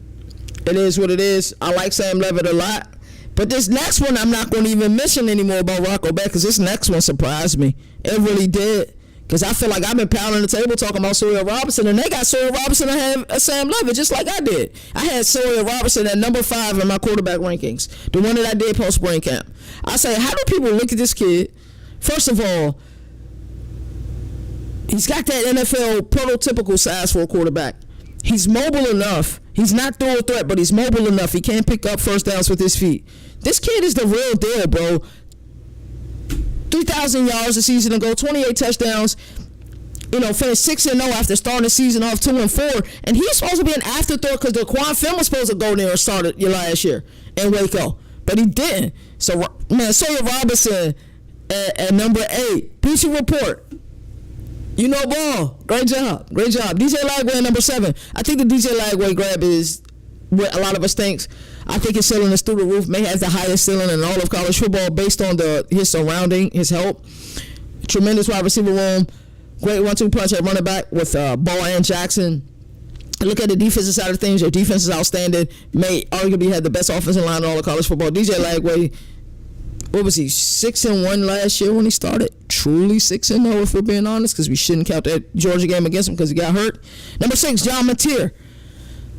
it is what it is. I like Sam Leavitt a lot. But this next one, I'm not going to even mention anymore about Rocco Beck because this next one surprised me. It really did. Because I feel like I've been pounding the table talking about Sawyer Robertson, and they got Sawyer Robertson and have Sam Leavitt just like I did. I had Sawyer Robertson at number 5 in my quarterback rankings, the one that I did post-spring camp. I say, how do people look at this kid? First of all, he's got that NFL prototypical size for a quarterback. He's mobile enough. He's not dual threat, but he's mobile enough. He can pick up first downs with his feet. This kid is the real deal, bro. 3,000 yards a season ago, 28 touchdowns. Finished 6-0 after starting the season off 2-4. And he's supposed to be an afterthought because Daquan Finn was supposed to go there and start it last year in Waco. But he didn't. So, man, Sawyer Robertson at number 8. Bleacher Report. Ball. Great job. DJ Lagway at number 7. I think the DJ Lagway grab is what a lot of us thinks. I think his ceiling is through the roof. May have the highest ceiling in all of college football based on his surrounding, his help. Tremendous wide receiver room. Great 1-2 punch at running back with Ball and Jackson. Look at the defensive side of things. Your defense is outstanding. May arguably had the best offensive line in all of college football. DJ Lagway, what was he, 6-1 last year when he started? Truly 6-0 if we're being honest, because we shouldn't count that Georgia game against him because he got hurt. Number 6, John Mateer.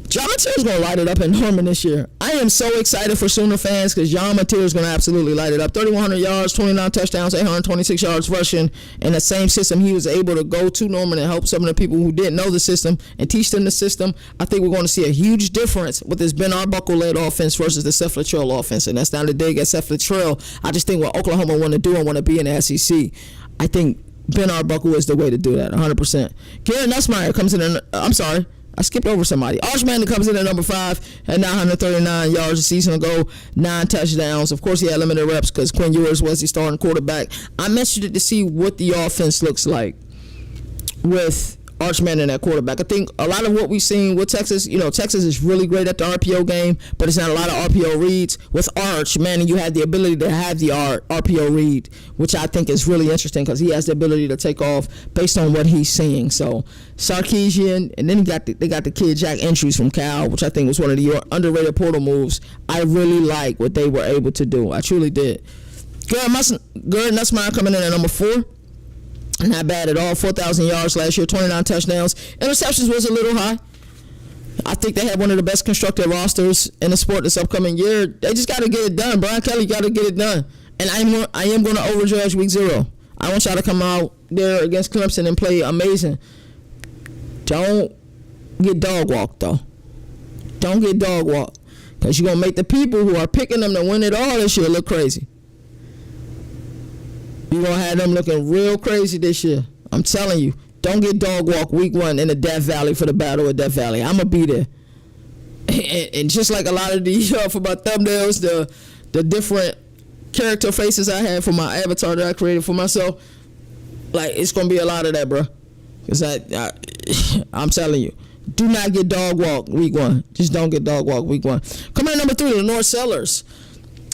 John Mateer is going to light it up in Norman this year. I am so excited for Sooner fans because John Mateer is going to absolutely light it up. 3,100 yards, 29 touchdowns, 826 yards rushing. In the same system, he was able to go to Norman and help some of the people who didn't know the system and teach them the system. I think we're going to see a huge difference with this Ben Arbuckle-led offense versus the Seth Littrell offense. And that's not a dig at Seth Littrell. I just think what Oklahoma want to do and want to be in the SEC. I think Ben Arbuckle is the way to do that, 100%. Garrett Nussmeier comes in, I skipped over somebody. Arch Manning comes in at number 5 at 939 yards a season ago, 9 touchdowns. Of course, he had limited reps because Quinn Ewers was the starting quarterback. I'm interested to see what the offense looks like with Arch Manning at quarterback. I think a lot of what we've seen with Texas, Texas is really great at the RPO game, but it's not a lot of RPO reads. With Arch Manning, you have the ability to have the RPO read, which I think is really interesting because he has the ability to take off based on what he's seeing. So Sarkisian, and then they got the kid Jack Entries from Cal, which I think was one of the underrated portal moves. I really like what they were able to do. I truly did. Garrett Nussmeier coming in at number 4. Not bad at all. 4,000 yards last year, 29 touchdowns. Interceptions was a little high. I think they have one of the best constructed rosters in the sport this upcoming year. They just got to get it done. Brian Kelly got to get it done. And I am going to overjudge week 0. I want y'all to come out there against Clemson and play amazing. Don't get dog walked, though. Don't get dog walked. Because you're going to make the people who are picking them to win it all this year look crazy. You're going to have them looking real crazy this year. I'm telling you. Don't get dog walk week 1 in the Death Valley for the Battle of Death Valley. I'm going to be there. And just like a lot of the for my thumbnails, the different character faces I had for my avatar that I created for myself, like, it's going to be a lot of that, bro. Because I'm telling you. Do not get dog walk week 1. Just don't get dog walk week 1. Coming in number 3, the North Sellers.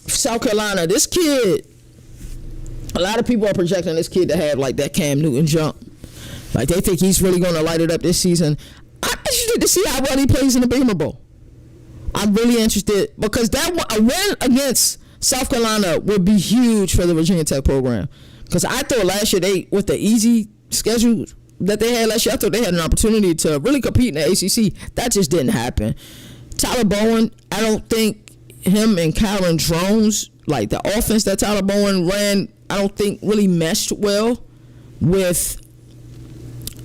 South Carolina. This kid, a lot of people are projecting this kid to have like that Cam Newton jump. Like they think he's really going to light it up this season. I'm interested to see how well he plays in the Beamer Bowl. I'm really interested because a win against South Carolina would be huge for the Virginia Tech program. Because I thought last year with the easy schedule that they had last year, I thought they had an opportunity to really compete in the ACC. That just didn't happen. Tyler Bowen, I don't think him and Kyron Drones, like the offense that Tyler Bowen ran, I don't think really meshed well with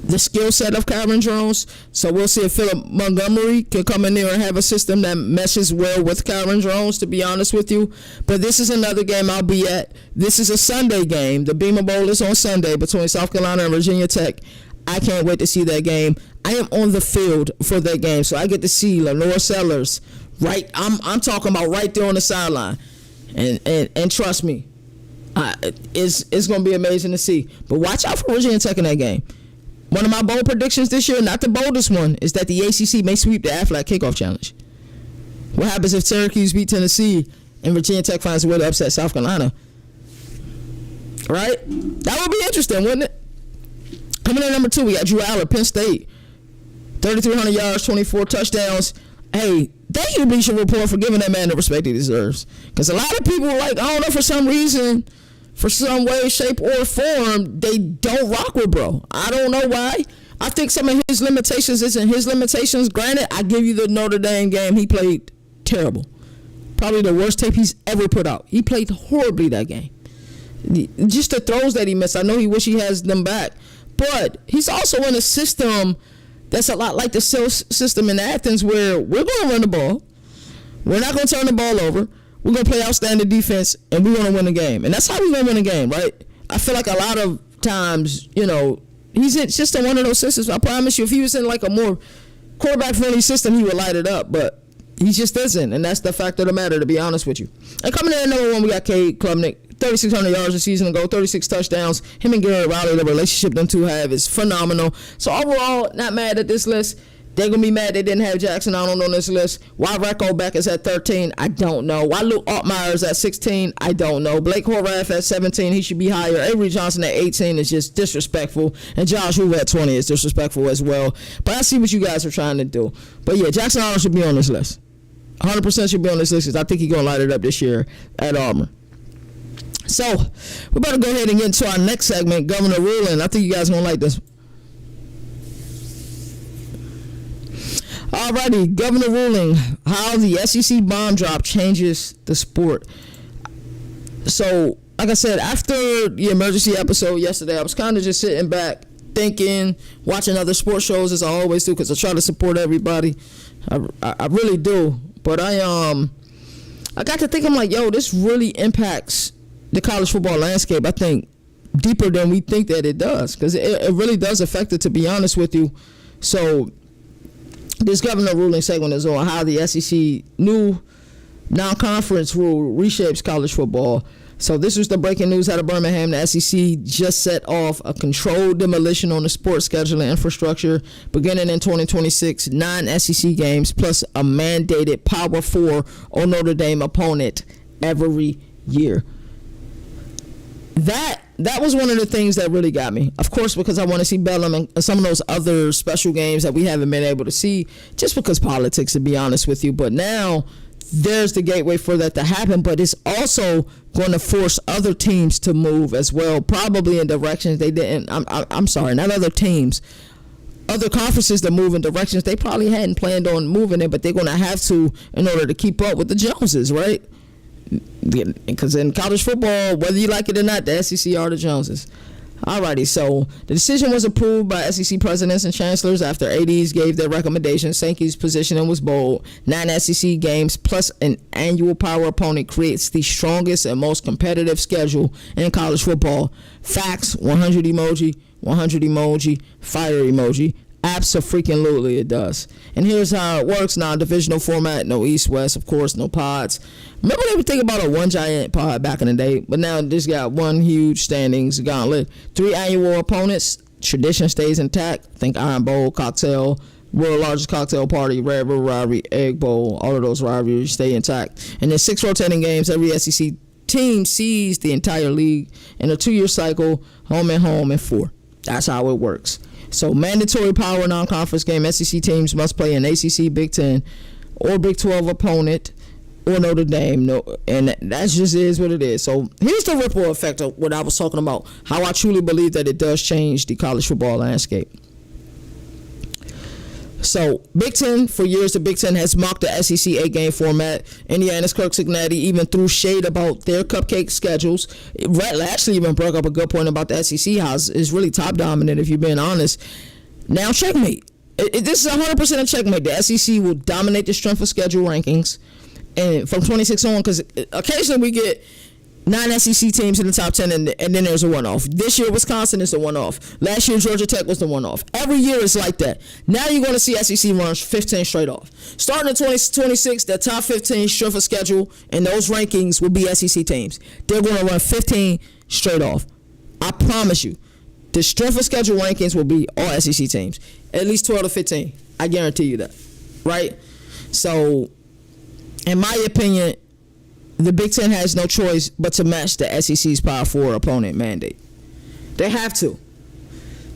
the skill set of Kyron Drones. So we'll see if Philip Montgomery can come in there and have a system that meshes well with Kyron Drones, to be honest with you. But this is another game I'll be at. This is a Sunday game. The Beamer Bowl is on Sunday between South Carolina and Virginia Tech. I can't wait to see that game. I am on the field for that game, so I get to see Lenore Sellers. Right, I'm talking about right there on the sideline. And trust me, it's going to be amazing to see. But watch out for Virginia Tech in that game. One of my bold predictions this year, not the boldest one, is that the ACC may sweep the Aflac Kickoff Challenge. What happens if Syracuse beat Tennessee and Virginia Tech finds a way to upset South Carolina? Right? That would be interesting, wouldn't it? Coming in number 2, we got Drew Aller, Penn State. 3,300 yards, 24 touchdowns. Hey, thank you, Bleacher Report, for giving that man the respect he deserves. Because a lot of people, like, I don't know, for some reason, for some way, shape, or form, they don't rock with bro. I don't know why. I think some of his limitations isn't his limitations. Granted, I give you the Notre Dame game. He played terrible. Probably the worst tape he's ever put out. He played horribly that game. Just the throws that he missed. I know he wish he has them back. But he's also in a system that's a lot like the system in Athens, where we're going to run the ball. We're not going to turn the ball over. We're going to play outstanding defense, and we're going to win the game. And that's how we're going to win the game, right? I feel like a lot of times, he's just in one of those systems. I promise you, if he was in like a more quarterback-friendly system, he would light it up. But he just isn't, and that's the fact of the matter, to be honest with you. And coming in at number 1, we got Cade Klubnik. 3,600 yards a season ago, 36 touchdowns. Him and Garrett Riley, the relationship them two have is phenomenal. So overall, not mad at this list. They're going to be mad they didn't have Jackson Arnold on this list. Why Racco Beck is at 13, I don't know. Why Luke Altmaier is at 16, I don't know. Blake Horvath at 17, he should be higher. Avery Johnson at 18 is just disrespectful. And Josh Hoover at 20 is disrespectful as well. But I see what you guys are trying to do. But yeah, Jackson Arnold should be on this list. 100% should be on this list because I think he's going to light it up this year at Auburn. So, we better go ahead and get into our next segment, Governor Ruling. I think you guys are going to like this. Alrighty, Governor Ruling, how the SEC bomb drop changes the sport. So, like I said, after the emergency episode yesterday, I was kind of just sitting back, thinking, watching other sports shows as I always do, because I try to support everybody. I really do. But I got to think, I'm like, yo, this really impacts the college football landscape, I think, deeper than we think that it does, because it really does affect it, to be honest with you. So this Governor Ruling segment is on how the SEC new non-conference rule reshapes college football. So this was the breaking news out of Birmingham. The SEC just set off a controlled demolition on the sports scheduling infrastructure beginning in 2026. 9 SEC games plus a mandated Power 4 or Notre Dame opponent every year. That was one of the things that really got me. Of course, because I want to see Bellum and some of those other special games that we haven't been able to see, just because politics, to be honest with you. But now there's the gateway for that to happen, but it's also going to force other teams to move as well, probably in directions they didn't. I'm sorry, not other teams. Other conferences that move in directions they probably hadn't planned on moving in, but they're going to have to in order to keep up with the Joneses, right? Because in college football, whether you like it or not, the SEC are the Joneses. Alrighty, so the decision was approved by SEC presidents and chancellors after ADs gave their recommendations. Sankey's positioning was bold. 9 SEC games plus an annual power opponent creates the strongest and most competitive schedule in college football. Facts, 100 emoji, fire emoji. Abso-freaking-lutely it does. And here's how it works now. Divisional format, no east-west, of course, no pods. Remember they would think about a one giant pod back in the day, but now this got one huge standings gauntlet. 3 annual opponents. Tradition stays intact. Think Iron Bowl, cocktail, world largest cocktail party, Red River Rivalry, Egg Bowl. All of those rivalries stay intact. And then 6 rotating games. Every SEC team sees the entire league in a 2-year cycle, home and home, and 4. That's how it works. So mandatory power non-conference game. SEC teams must play an ACC, Big 10, or Big 12 opponent, or Notre Dame. No, and that just is what it is. So here's the ripple effect of what I was talking about, how I truly believe that it does change the college football landscape. So Big 10, for years, the Big 10 has mocked the SEC 8-game format. Indiana's Kirk Cignetti even threw shade about their cupcake schedules. Rhett actually even brought up a good point about the SEC house is really top dominant, if you're being honest. Now checkmate. This is 100% a checkmate. The SEC will dominate the strength of schedule rankings, and from 26 on, because occasionally we get 9 SEC teams in the top 10, and then there's a one-off. This year, Wisconsin is the one-off. Last year, Georgia Tech was the one-off. Every year it's like that. Now you're going to see SEC run 15 straight off. Starting in 2026, the top 15 strength of schedule and those rankings will be SEC teams. They're going to run 15 straight off. I promise you. The strength of schedule rankings will be all SEC teams. At least 12 to 15. I guarantee you that. Right? So, in my opinion, the Big Ten has no choice but to match the SEC's Power 4 opponent mandate. They have to.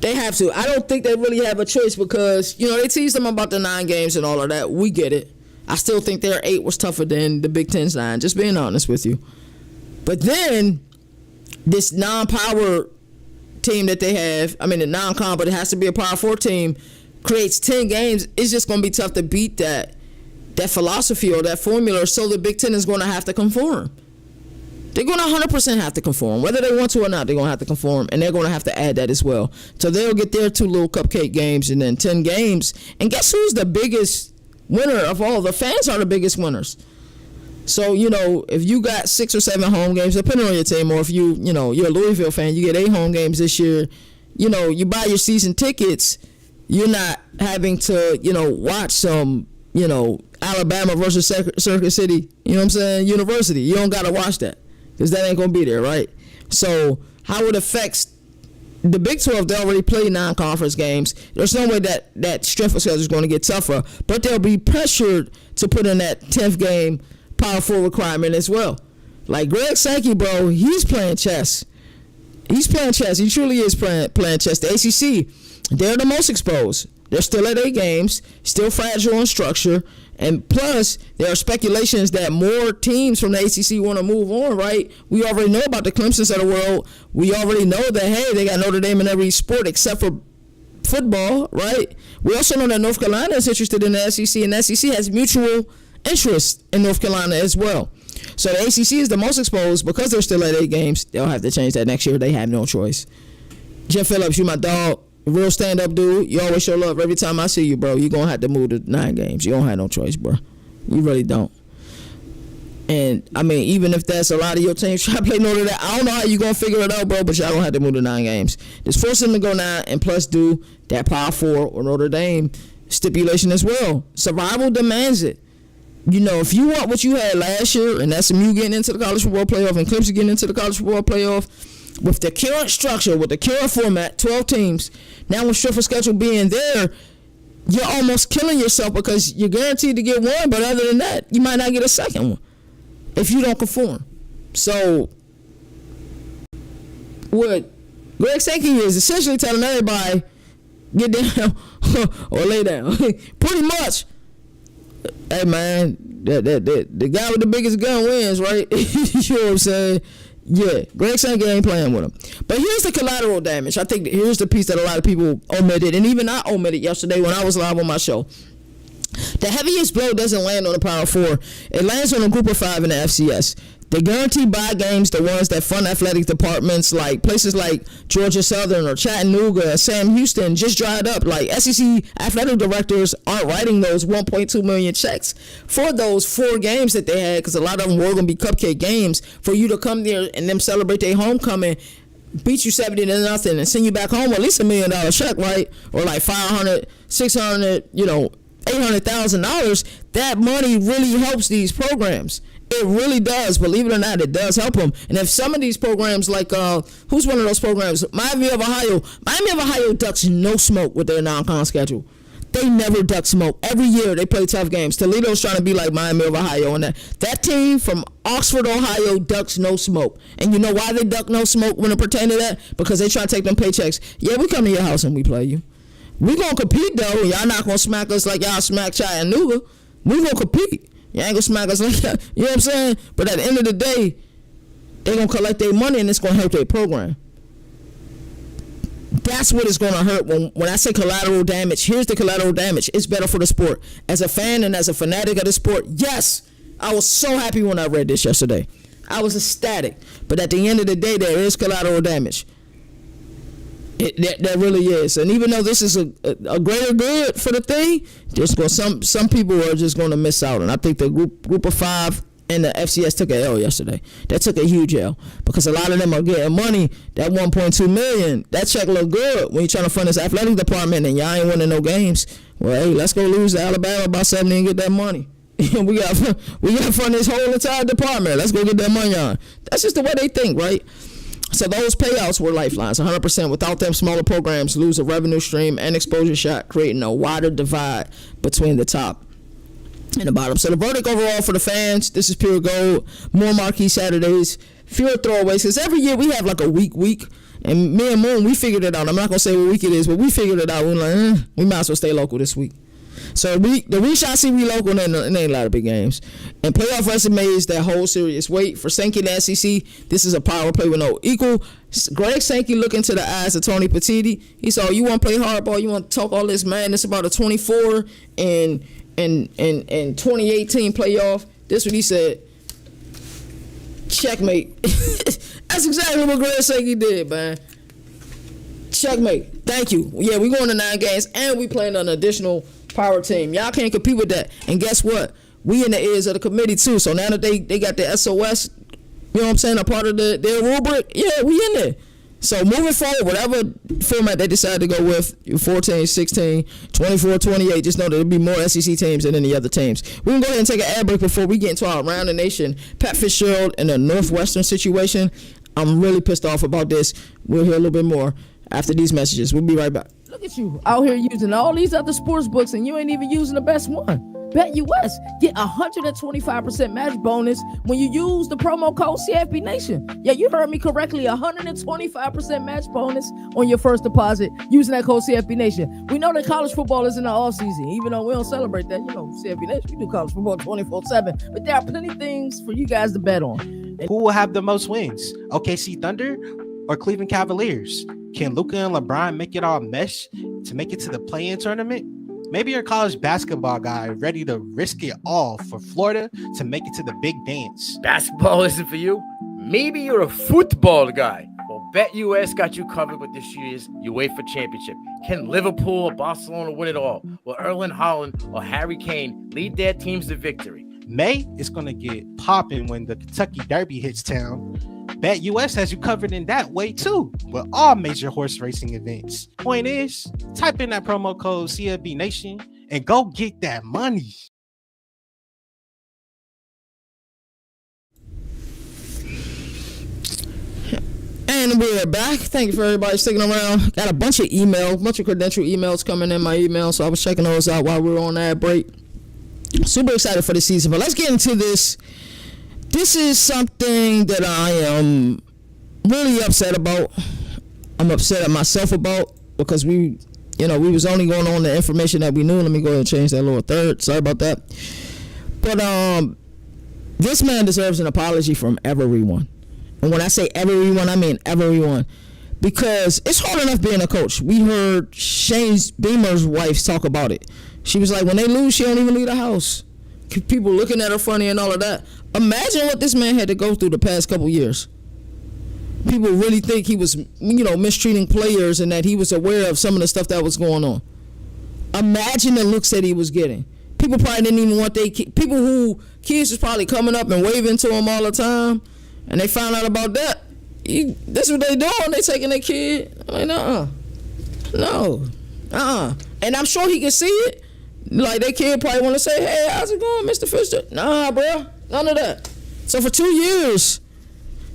I don't think they really have a choice because, they teased them about the 9 games and all of that. We get it. I still think their 8 was tougher than the Big Ten's 9, just being honest with you. But then, this non-power team that they have, the non-con, but it has to be a Power 4 team, creates 10 games. It's just going to be tough to beat that philosophy or that formula, so the Big Ten is going to have to conform. They're going to 100% have to conform. Whether they want to or not, they're going to have to conform, and they're going to have to add that as well. So they'll get their 2 little cupcake games and then 10 games. And guess who's the biggest winner of all? The fans are the biggest winners. So, if you got 6 or 7 home games, depending on your team, or if you're a Louisville fan, you get 8 home games this year, you buy your season tickets, you're not having to, watch some, Alabama versus Circuit City, University. You don't got to watch that because that ain't going to be there, right? So how it affects the Big 12, they already play non-conference games. There's no way that strength of schedule is going to get tougher, but they'll be pressured to put in that 10th game Power 4 requirement as well. Like Greg Sankey, bro, he's playing chess. He truly is playing chess. The ACC, they're the most exposed. They're still at 8 games, still fragile in structure, and plus there are speculations that more teams from the ACC want to move on, right? We already know about the Clemsons of the world. We already know that, hey, they got Notre Dame in every sport except for football, right? We also know that North Carolina is interested in the SEC, and the SEC has mutual interest in North Carolina as well. So the ACC is the most exposed because they're still at 8 games. They'll have to change that next year. They have no choice. Jeff Phillips, you my dog. Real stand-up dude. You always show love. Every time I see you, bro, you're going to have to move to 9 games. You don't have no choice, bro. You really don't. And, even if that's a lot of your teams try to play Notre Dame, I don't know how you're going to figure it out, bro, but y'all going to have to move to 9 games. Just force them to go 9 and plus do that Power 4 or Notre Dame stipulation as well. Survival demands it. You know, if you want what you had last year, and that's SMU getting into the college football playoff and Clemson getting into the college football playoff, with the current structure, with the current format, 12 teams, now with strength of schedule being there, you're almost killing yourself because you're guaranteed to get one, but other than that, you might not get a second one if you don't conform. So, what Greg Sankey is essentially telling everybody, get down or lay down. Pretty much. Hey, man, the guy with the biggest gun wins, right? You know what I'm saying? Yeah, Greg Sankey ain't playing with him. But here's the collateral damage. I think here's the piece that a lot of people omitted, and even I omitted yesterday when I was live on my show. The heaviest blow doesn't land on the Power Four. It lands on a group of 5 in the FCS. They guarantee buy games, the ones that fund athletic departments, like places like Georgia Southern or Chattanooga, Sam Houston, just dried up. Like SEC athletic directors aren't writing those 1.2 million checks for those 4 games that they had, because a lot of them were going to be cupcake games for you to come there and them celebrate their homecoming, beat you 70-0, and send you back home with at least $1 million check, right? Or like 500, 600, $800,000. That money really helps these programs. It really does. Believe it or not, it does help them. And if some of these programs, like who's one of those programs? Miami of Ohio ducks no smoke with their non-con schedule. They never duck smoke. Every year they play tough games. Toledo's trying to be like Miami of Ohio, and that team from Oxford, Ohio, ducks no smoke. And you know why they duck no smoke when it pertains to that? Because they try to take them paychecks. Yeah, we come to your house and we play you. We gonna compete though. Y'all not gonna smack us like y'all smack Chattanooga. We gonna compete. You ain't gonna smack us like that. You know what I'm saying? But at the end of the day, they gonna collect their money and it's gonna help their program. That's what it's gonna hurt. When I say collateral damage, here's the collateral damage. It's better for the sport. As a fan and as a fanatic of the sport, yes, I was so happy when I read this yesterday. I was ecstatic. But at the end of the day, there is collateral damage. That really is. And even though this is a greater good for the thing, there's some people are just going to miss out. And I think the group of 5 and the FCS took an L yesterday. They took a huge L because a lot of them are getting money. That 1.2 million, that check look good when you're trying to fund this athletic department and y'all ain't winning no games. Well, hey, let's go lose to Alabama by 70 and get that money. we got to fund this whole entire department. Let's go get that money on. That's just the way they think, right? So those payouts were lifelines, 100%. Without them, smaller programs lose a revenue stream and exposure shot, creating a wider divide between the top and the bottom. So the verdict overall for the fans, this is pure gold. More marquee Saturdays, fewer throwaways. Because every year we have like a week. And me and Moon, we figured it out. I'm not going to say what week it is, but we figured it out. We're like, we might as well stay local this week. So the week I see we local, and it ain't a lot of big games. And playoff resumes that hold serious weight. For Sankey and the SEC, this is a power play with no equal. Greg Sankey looked into the eyes of Tony Petitti. He said, you want to play hardball? You want to talk all this madness about a 24 and 2018 playoff? This is what he said. Checkmate. That's exactly what Greg Sankey did, man. Checkmate. Thank you. Yeah, we going to 9 games, and we playing an additional power team. Y'all can't compete with that. And guess what? We in the ears of the committee too. So now that they got the SOS, you know what I'm saying, a part of their rubric, yeah, we in there. So moving forward, whatever format they decide to go with, 14, 16, 24, 28, just know there'll be more SEC teams than any other teams. We can go ahead and take an ad break before we get into our Around the Nation. Pat Fitzgerald and the Northwestern situation. I'm really pissed off about this. We'll hear a little bit more after these messages. We'll be right back. Look at you out here using all these other sports books and you ain't even using the best one. Bet US. Get 125% match bonus when you use the promo code CFB Nation. Yeah, you heard me correctly. 125% match bonus on your first deposit using that code CFB Nation. We know that college football is in the offseason. Even though we don't celebrate that, CFB Nation, we do college football 24/7. But there are plenty of things for you guys to bet on. Who will have the most wins? OKC Thunder or Cleveland Cavaliers? Can Luka and LeBron make it all mesh to make it to the play-in tournament? Maybe you're a college basketball guy ready to risk it all for Florida to make it to the big dance. Basketball isn't for you? Maybe you're a football guy. Well, BetUS got you covered with this year's UEFA Championship. Can Liverpool or Barcelona win it all? Will Erling Haaland or Harry Kane lead their teams to victory? May is going to get popping when the Kentucky Derby hits town. BetUS has you covered in that way too, with all major horse racing events. Point is, type in that promo code CFB Nation and go get that money. And we're back. Thank you for everybody sticking around. Got a bunch of credential emails coming in my email, so I was checking those out while we were on that break. Super excited for the season, but let's get into this. This is something that I am really upset about. I'm upset at myself about because we was only going on the information that we knew. Let me go ahead and change that little third. Sorry about that. But this man deserves an apology from everyone. And when I say everyone, I mean everyone. Because it's hard enough being a coach. We heard Shane Beamer's wife talk about it. She was like, when they lose, she don't even leave the house. People looking at her funny and all of that. Imagine what this man had to go through the past couple years. People really think he was, mistreating players and that he was aware of some of the stuff that was going on. Imagine the looks that he was getting. People probably didn't even want people who kids was probably coming up and waving to him all the time, and they found out about that. That's what they doing. They taking their kid. I'm like, no. And I'm sure he can see it. Like, their kid probably want to say, hey, how's it going, Mr. Fitzgerald? Nah, bro, none of that. So for 2 years,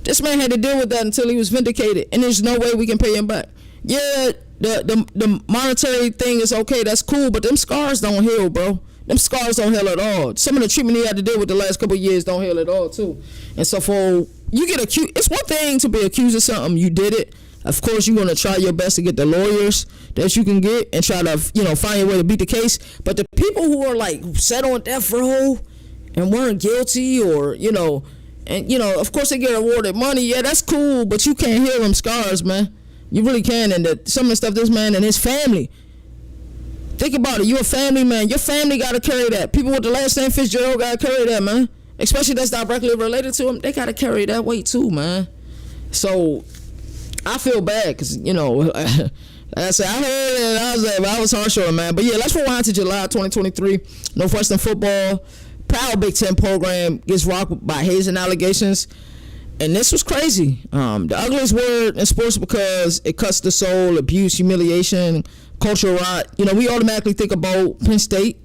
this man had to deal with that until he was vindicated, and there's no way we can pay him back. Yeah, the monetary thing is okay, that's cool, but them scars don't heal, bro. Them scars don't heal at all. Some of the treatment he had to deal with the last couple of years don't heal at all, too. And so for you get accused, it's one thing to be accused of something, you did it. Of course, you're going to try your best to get the lawyers that you can get and try to, find your way to beat the case. But the people who are, like, set on death row and weren't guilty or, of course they get awarded money. Yeah, that's cool, but you can't heal them scars, man. You really can. And some of the stuff this man and his family, think about it. You're a family man. Your family got to carry that. People with the last name Fitzgerald got to carry that, man. Especially that's directly related to them. They got to carry that weight too, man. So I feel bad because, like I said, I heard it and I was harsh on it, man. But yeah, let's rewind to July 2023. Northwestern football, proud Big Ten program, gets rocked by hazing allegations. And this was crazy. The ugliest word in sports because it cuts the soul, abuse, humiliation, cultural rot. We automatically think about Penn State,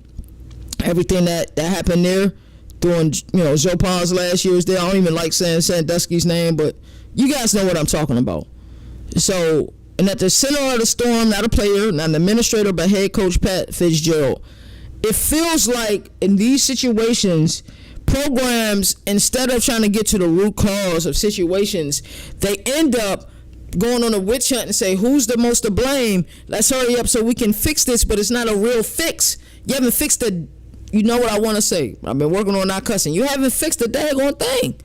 everything that happened there during, Joe Paul's last years there. I don't even like saying Sandusky's name, but you guys know what I'm talking about. So, and at the center of the storm, not a player, not an administrator, but head coach Pat Fitzgerald. It feels like in these situations, programs, instead of trying to get to the root cause of situations, they end up going on a witch hunt and say, who's the most to blame? Let's hurry up so we can fix this, but it's not a real fix. You haven't fixed the, you know what I want to say. I've been working on not cussing. You haven't fixed the daggone thing.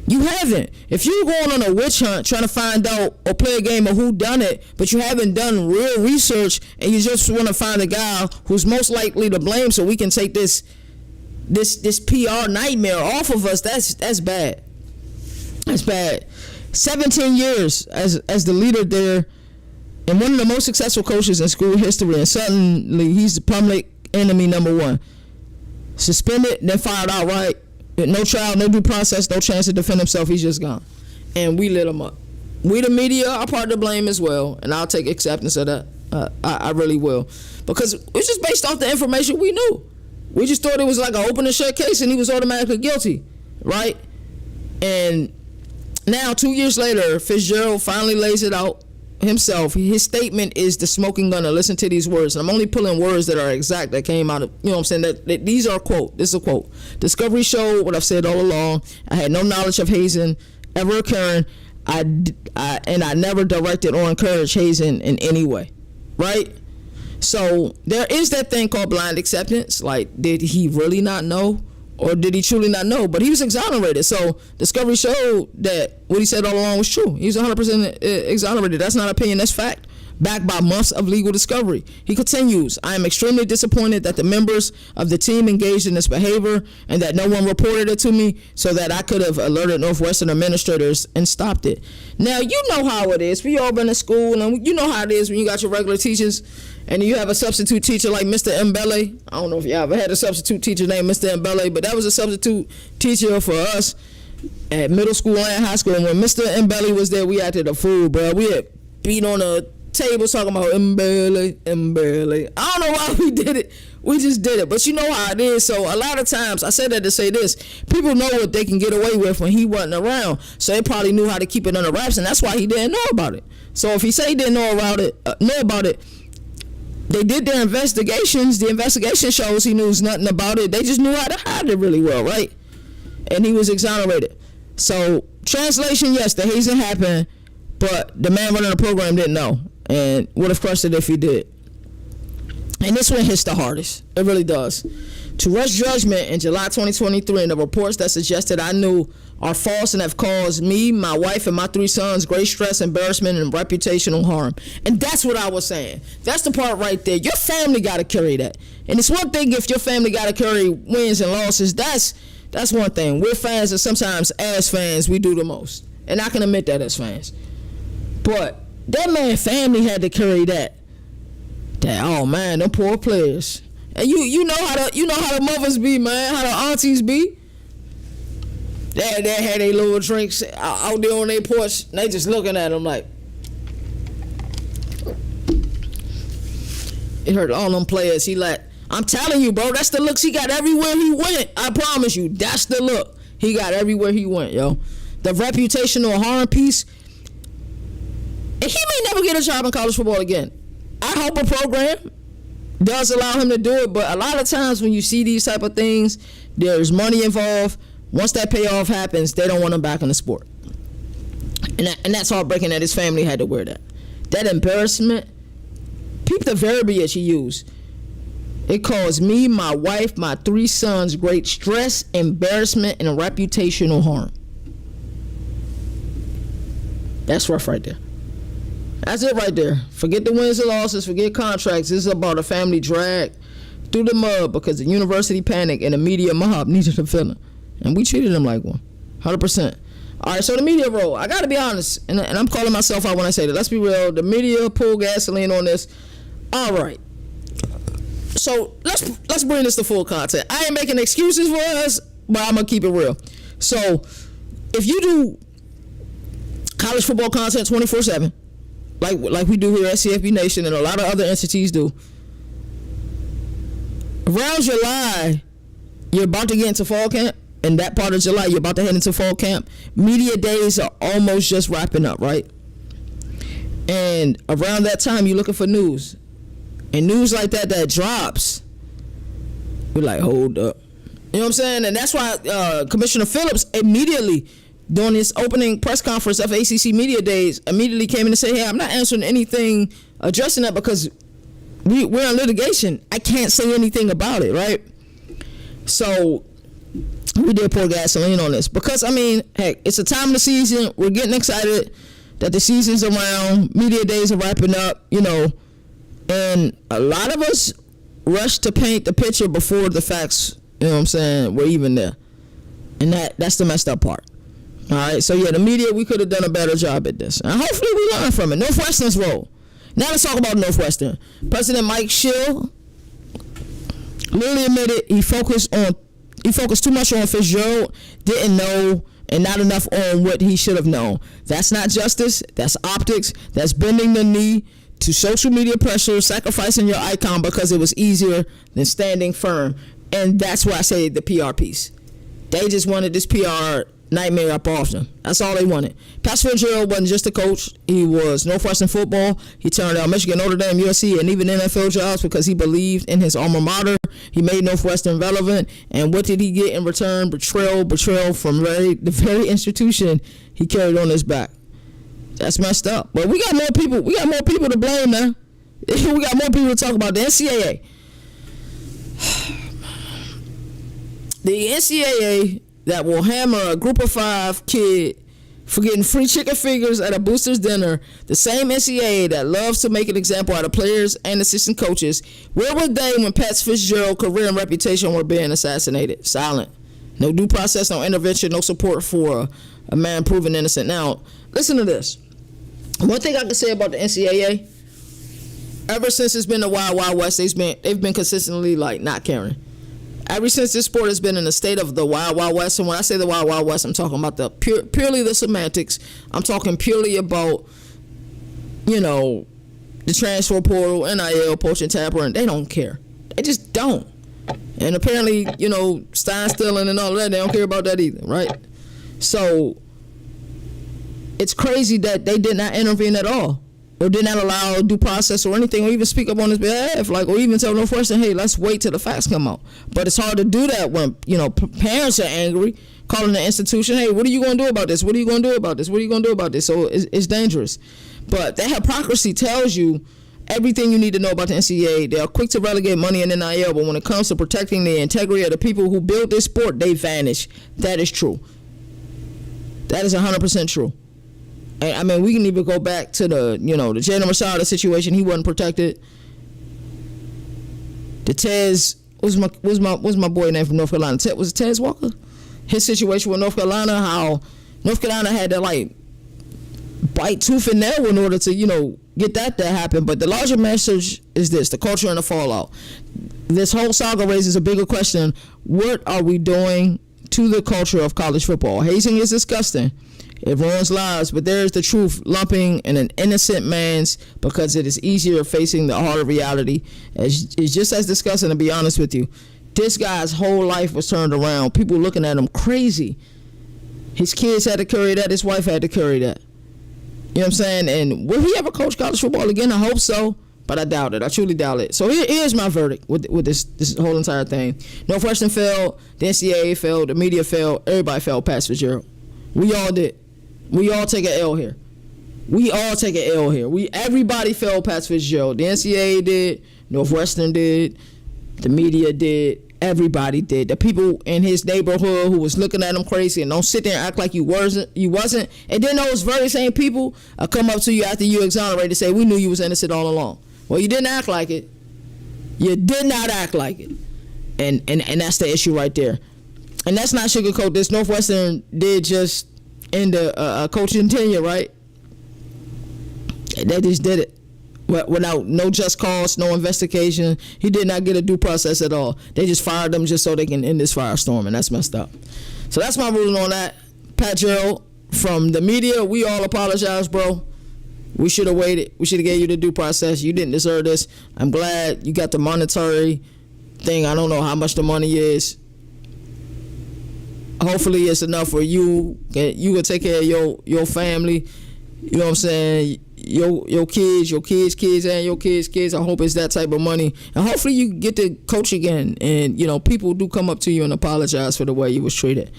You haven't. If you're going on a witch hunt trying to find out or play a game of who done it, but you haven't done real research and you just want to find a guy who's most likely to blame so we can take this PR nightmare off of us, that's bad. That's bad. 17 years as the leader there and one of the most successful coaches in school history, and suddenly he's the public enemy number one. Suspended, then fired outright. No trial, no due process, no chance to defend himself. He's just gone. And we lit him up. We, the media, are part of the blame as well. And I'll take acceptance of that. I really will. Because it's just based off the information we knew. We just thought it was like an open and shut case and he was automatically guilty. Right? And now, 2 years later, Fitzgerald finally lays it out himself. His statement is the smoking gun. And listen to these words. And I'm only pulling words that are exact that came out of, what I'm saying? That these are a quote. This is a quote. Discovery showed what I've said all along. I had no knowledge of hazing ever occurring. I never directed or encouraged hazing in any way. Right? So there is that thing called blind acceptance. Like, did he really not know? Or did he truly not know? But he was exonerated. So Discovery showed that what he said all along was true. He was 100% exonerated. That's not opinion. That's fact. Backed by months of legal discovery. He continues, I am extremely disappointed that the members of the team engaged in this behavior and that no one reported it to me so that I could have alerted Northwestern administrators and stopped it. Now, you know how it is. We all been in school, and you know how it is when you got your regular teachers and you have a substitute teacher like Mr. Mbele. I don't know if you ever had a substitute teacher named Mr. Mbele, but that was a substitute teacher for us at middle school and high school. And when Mr. Mbele was there, we acted a fool, bro. We had beat on a table talking about Mbele. I don't know why we did it. We just did it. But you know how it is. So a lot of times, I said that to say this, people know what they can get away with when he wasn't around. So they probably knew how to keep it under wraps, and that's why he didn't know about it. So if he say he didn't know about it, they did their investigations. The investigation shows he knew nothing about it. They just knew how to hide it really well, right? And he was exonerated. So translation, yes, the hazing happened, but the man running the program didn't know, and would have crushed it if he did. And this one hits the hardest. It really does. To rush judgment in July 2023 and the reports that suggested I knew are false and have caused me, my wife, and my 3 sons great stress, embarrassment, and reputational harm. And that's what I was saying. That's the part right there. Your family got to carry that. And it's one thing if your family got to carry wins and losses. That's one thing. We're fans, and sometimes as fans, we do the most. And I can admit that as fans. But that man family had to carry that. Oh man, them poor players. And you know how the mothers be, man, how the aunties be. They had their little drinks out there on their porch. They just looking at them like. It hurt all them players. I'm telling you, bro, that's the looks he got everywhere he went. I promise you, that's the look he got everywhere he went, yo. The reputational harm piece. And he may never get a job in college football again. I hope a program does allow him to do it, but a lot of times when you see these type of things, there's money involved. Once that payoff happens, they don't want him back in the sport. And that's heartbreaking that his family had to wear that. That embarrassment, peep the verbiage he used. It caused me, my wife, my 3 sons great stress, embarrassment, and reputational harm. That's rough right there. That's it right there. Forget the wins and losses, forget contracts. This is about a family drag through the mud because the university panic and the media mob needed a villain. And we treated him like one. 100%. All right, so the media role. I got to be honest, and I'm calling myself out when I say that. Let's be real. The media pulled gasoline on this. All right. So let's bring this to full content. I ain't making excuses for us, but I'm going to keep it real. So if you do college football content 24/7, like we do here at CFB Nation and a lot of other entities do, around July, you're about to get into fall camp. In that part of July, you're about to head into fall camp. Media days are almost just wrapping up, right? And around that time, you're looking for news. And news like that drops, you're like, hold up. You know what I'm saying? And that's why Commissioner Phillips immediately, during his opening press conference of ACC Media Days, immediately came in and said, hey, I'm not answering anything addressing that because we're in litigation. I can't say anything about it, right? So we did pour gasoline on this because, I mean, heck, it's a time of the season. We're getting excited that the season's around. Media days are wrapping up, you know, and a lot of us rush to paint the picture before the facts, you know what I'm saying, were even there. And that's the messed up part. All right, so yeah, the media, we could have done a better job at this. And hopefully we learn from it. Northwestern's role. Now let's talk about Northwestern. President Mike Schill literally admitted he focused too much on Fitzgerald, didn't know, and not enough on what he should have known. That's not justice. That's optics. That's bending the knee to social media pressure, sacrificing your icon because it was easier than standing firm. And that's why I say the PR piece. They just wanted this PR nightmare up off them. That's all they wanted. Pastor Fitzgerald wasn't just a coach. He was Northwestern football. He turned out Michigan, Notre Dame, USC, and even NFL jobs because he believed in his alma mater. He made Northwestern relevant. And what did he get in return? Betrayal from the very institution he carried on his back. That's messed up. But we got more people. We got more people to blame now. We got more people to talk about. The NCAA. The NCAA that will hammer a group of 5 kid for getting free chicken fingers at a booster's dinner, the same NCAA that loves to make an example out of players and assistant coaches, where were they when Pat Fitzgerald's career and reputation were being assassinated? Silent. No due process, no intervention, no support for a man proven innocent. Now, listen to this. One thing I can say about the NCAA, ever since it's been the Wild Wild West, they've been consistently like not caring. Ever since this sport has been in the state of the Wild Wild West, and when I say the Wild Wild West, I'm talking about the purely the semantics. I'm talking purely about, you know, the transfer portal, NIL, poaching, tampering. They don't care. They just don't. And apparently, Stein stealing and all of that, they don't care about that either, right? So it's crazy that they did not intervene at all, or did not allow due process or anything, or even speak up on his behalf, or even tell Northwestern, hey, let's wait till the facts come out. But it's hard to do that when, parents are angry, calling the institution, hey, what are you going to do about this? What are you going to do about this? What are you going to do about this? So it's dangerous. But that hypocrisy tells you everything you need to know about the NCAA. They are quick to relegate money in NIL, but when it comes to protecting the integrity of the people who build this sport, they vanish. That is true. That is 100% true. And, I mean, we can even go back to the Jalen Rashada situation. He wasn't protected. The Tez, what's my boy name from North Carolina? Was it Tez Walker? His situation with North Carolina, how North Carolina had to bite tooth and nail in order to get that to happen. But the larger message is this: the culture and the fallout. This whole saga raises a bigger question: what are we doing to the culture of college football? Hazing is disgusting. It ruins lives, but there is the truth lumping in an innocent man's because it is easier facing the harder reality. It's just as disgusting, to be honest with you. This guy's whole life was turned around. People looking at him crazy. His kids had to carry that. His wife had to carry that. You know what I'm saying? And will he ever coach college football again? I hope so, but I doubt it. I truly doubt it. So here's my verdict with this whole entire thing. Northwestern failed. The NCAA failed. The media failed. Everybody failed past Fitzgerald. We all did. We all take an L here. Everybody failed past Fitzgerald. The NCAA did. Northwestern did. The media did. Everybody did. The people in his neighborhood who was looking at him crazy and don't sit there and act like you wasn't. And then those very same people come up to you after you exonerated and say, we knew you was innocent all along. Well, you didn't act like it. You did not act like it. And that's the issue right there. And that's not sugarcoat this. Northwestern did just end a coaching tenure, right? They just did it. Without no just cause, no investigation. He did not get a due process at all. They just fired him just so they can end this firestorm, and that's messed up. So that's my ruling on that. Pat Gerald, from the media, we all apologize, bro. We should have waited. We should have gave you the due process. You didn't deserve this. I'm glad you got the monetary thing. I don't know how much the money is. Hopefully it's enough for you. You can take care of your family. You know what I'm saying? Your kids, and your kids. I hope it's that type of money. And hopefully you get to coach again. And, people do come up to you and apologize for the way you was treated.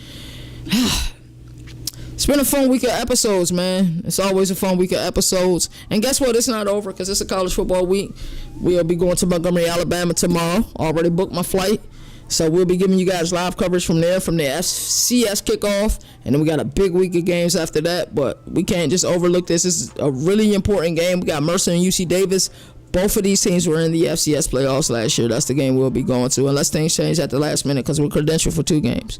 It's been a fun week of episodes, man. It's always a fun week of episodes. And guess what? It's not over because it's a college football week. We'll be going to Montgomery, Alabama tomorrow. Already booked my flight. So we'll be giving you guys live coverage from there, from the FCS kickoff. And then we got a big week of games after that. But we can't just overlook this. This is a really important game. We got Mercer and UC Davis. Both of these teams were in the FCS playoffs last year. That's the game we'll be going to, unless things change at the last minute because we're credentialed for 2 games.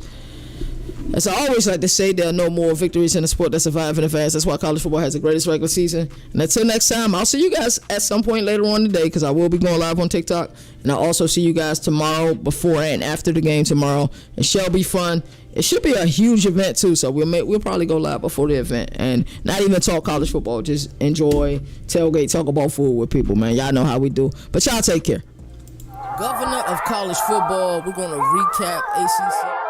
As I always like to say, there are no more victories in the sport that survive in advance. That's why college football has the greatest regular season. And until next time, I'll see you guys at some point later on today because I will be going live on TikTok. And I'll also see you guys tomorrow, before and after the game tomorrow. It shall be fun. It should be a huge event too, so we'll probably go live before the event and not even talk college football. Just enjoy, tailgate, talk about food with people, man. Y'all know how we do. But y'all take care. Governor of college football, we're going to recap ACC.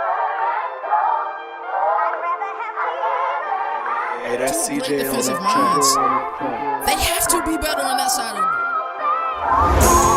Hey, that's CJ Great on defensive that minds. They have to be better on that side of the ball.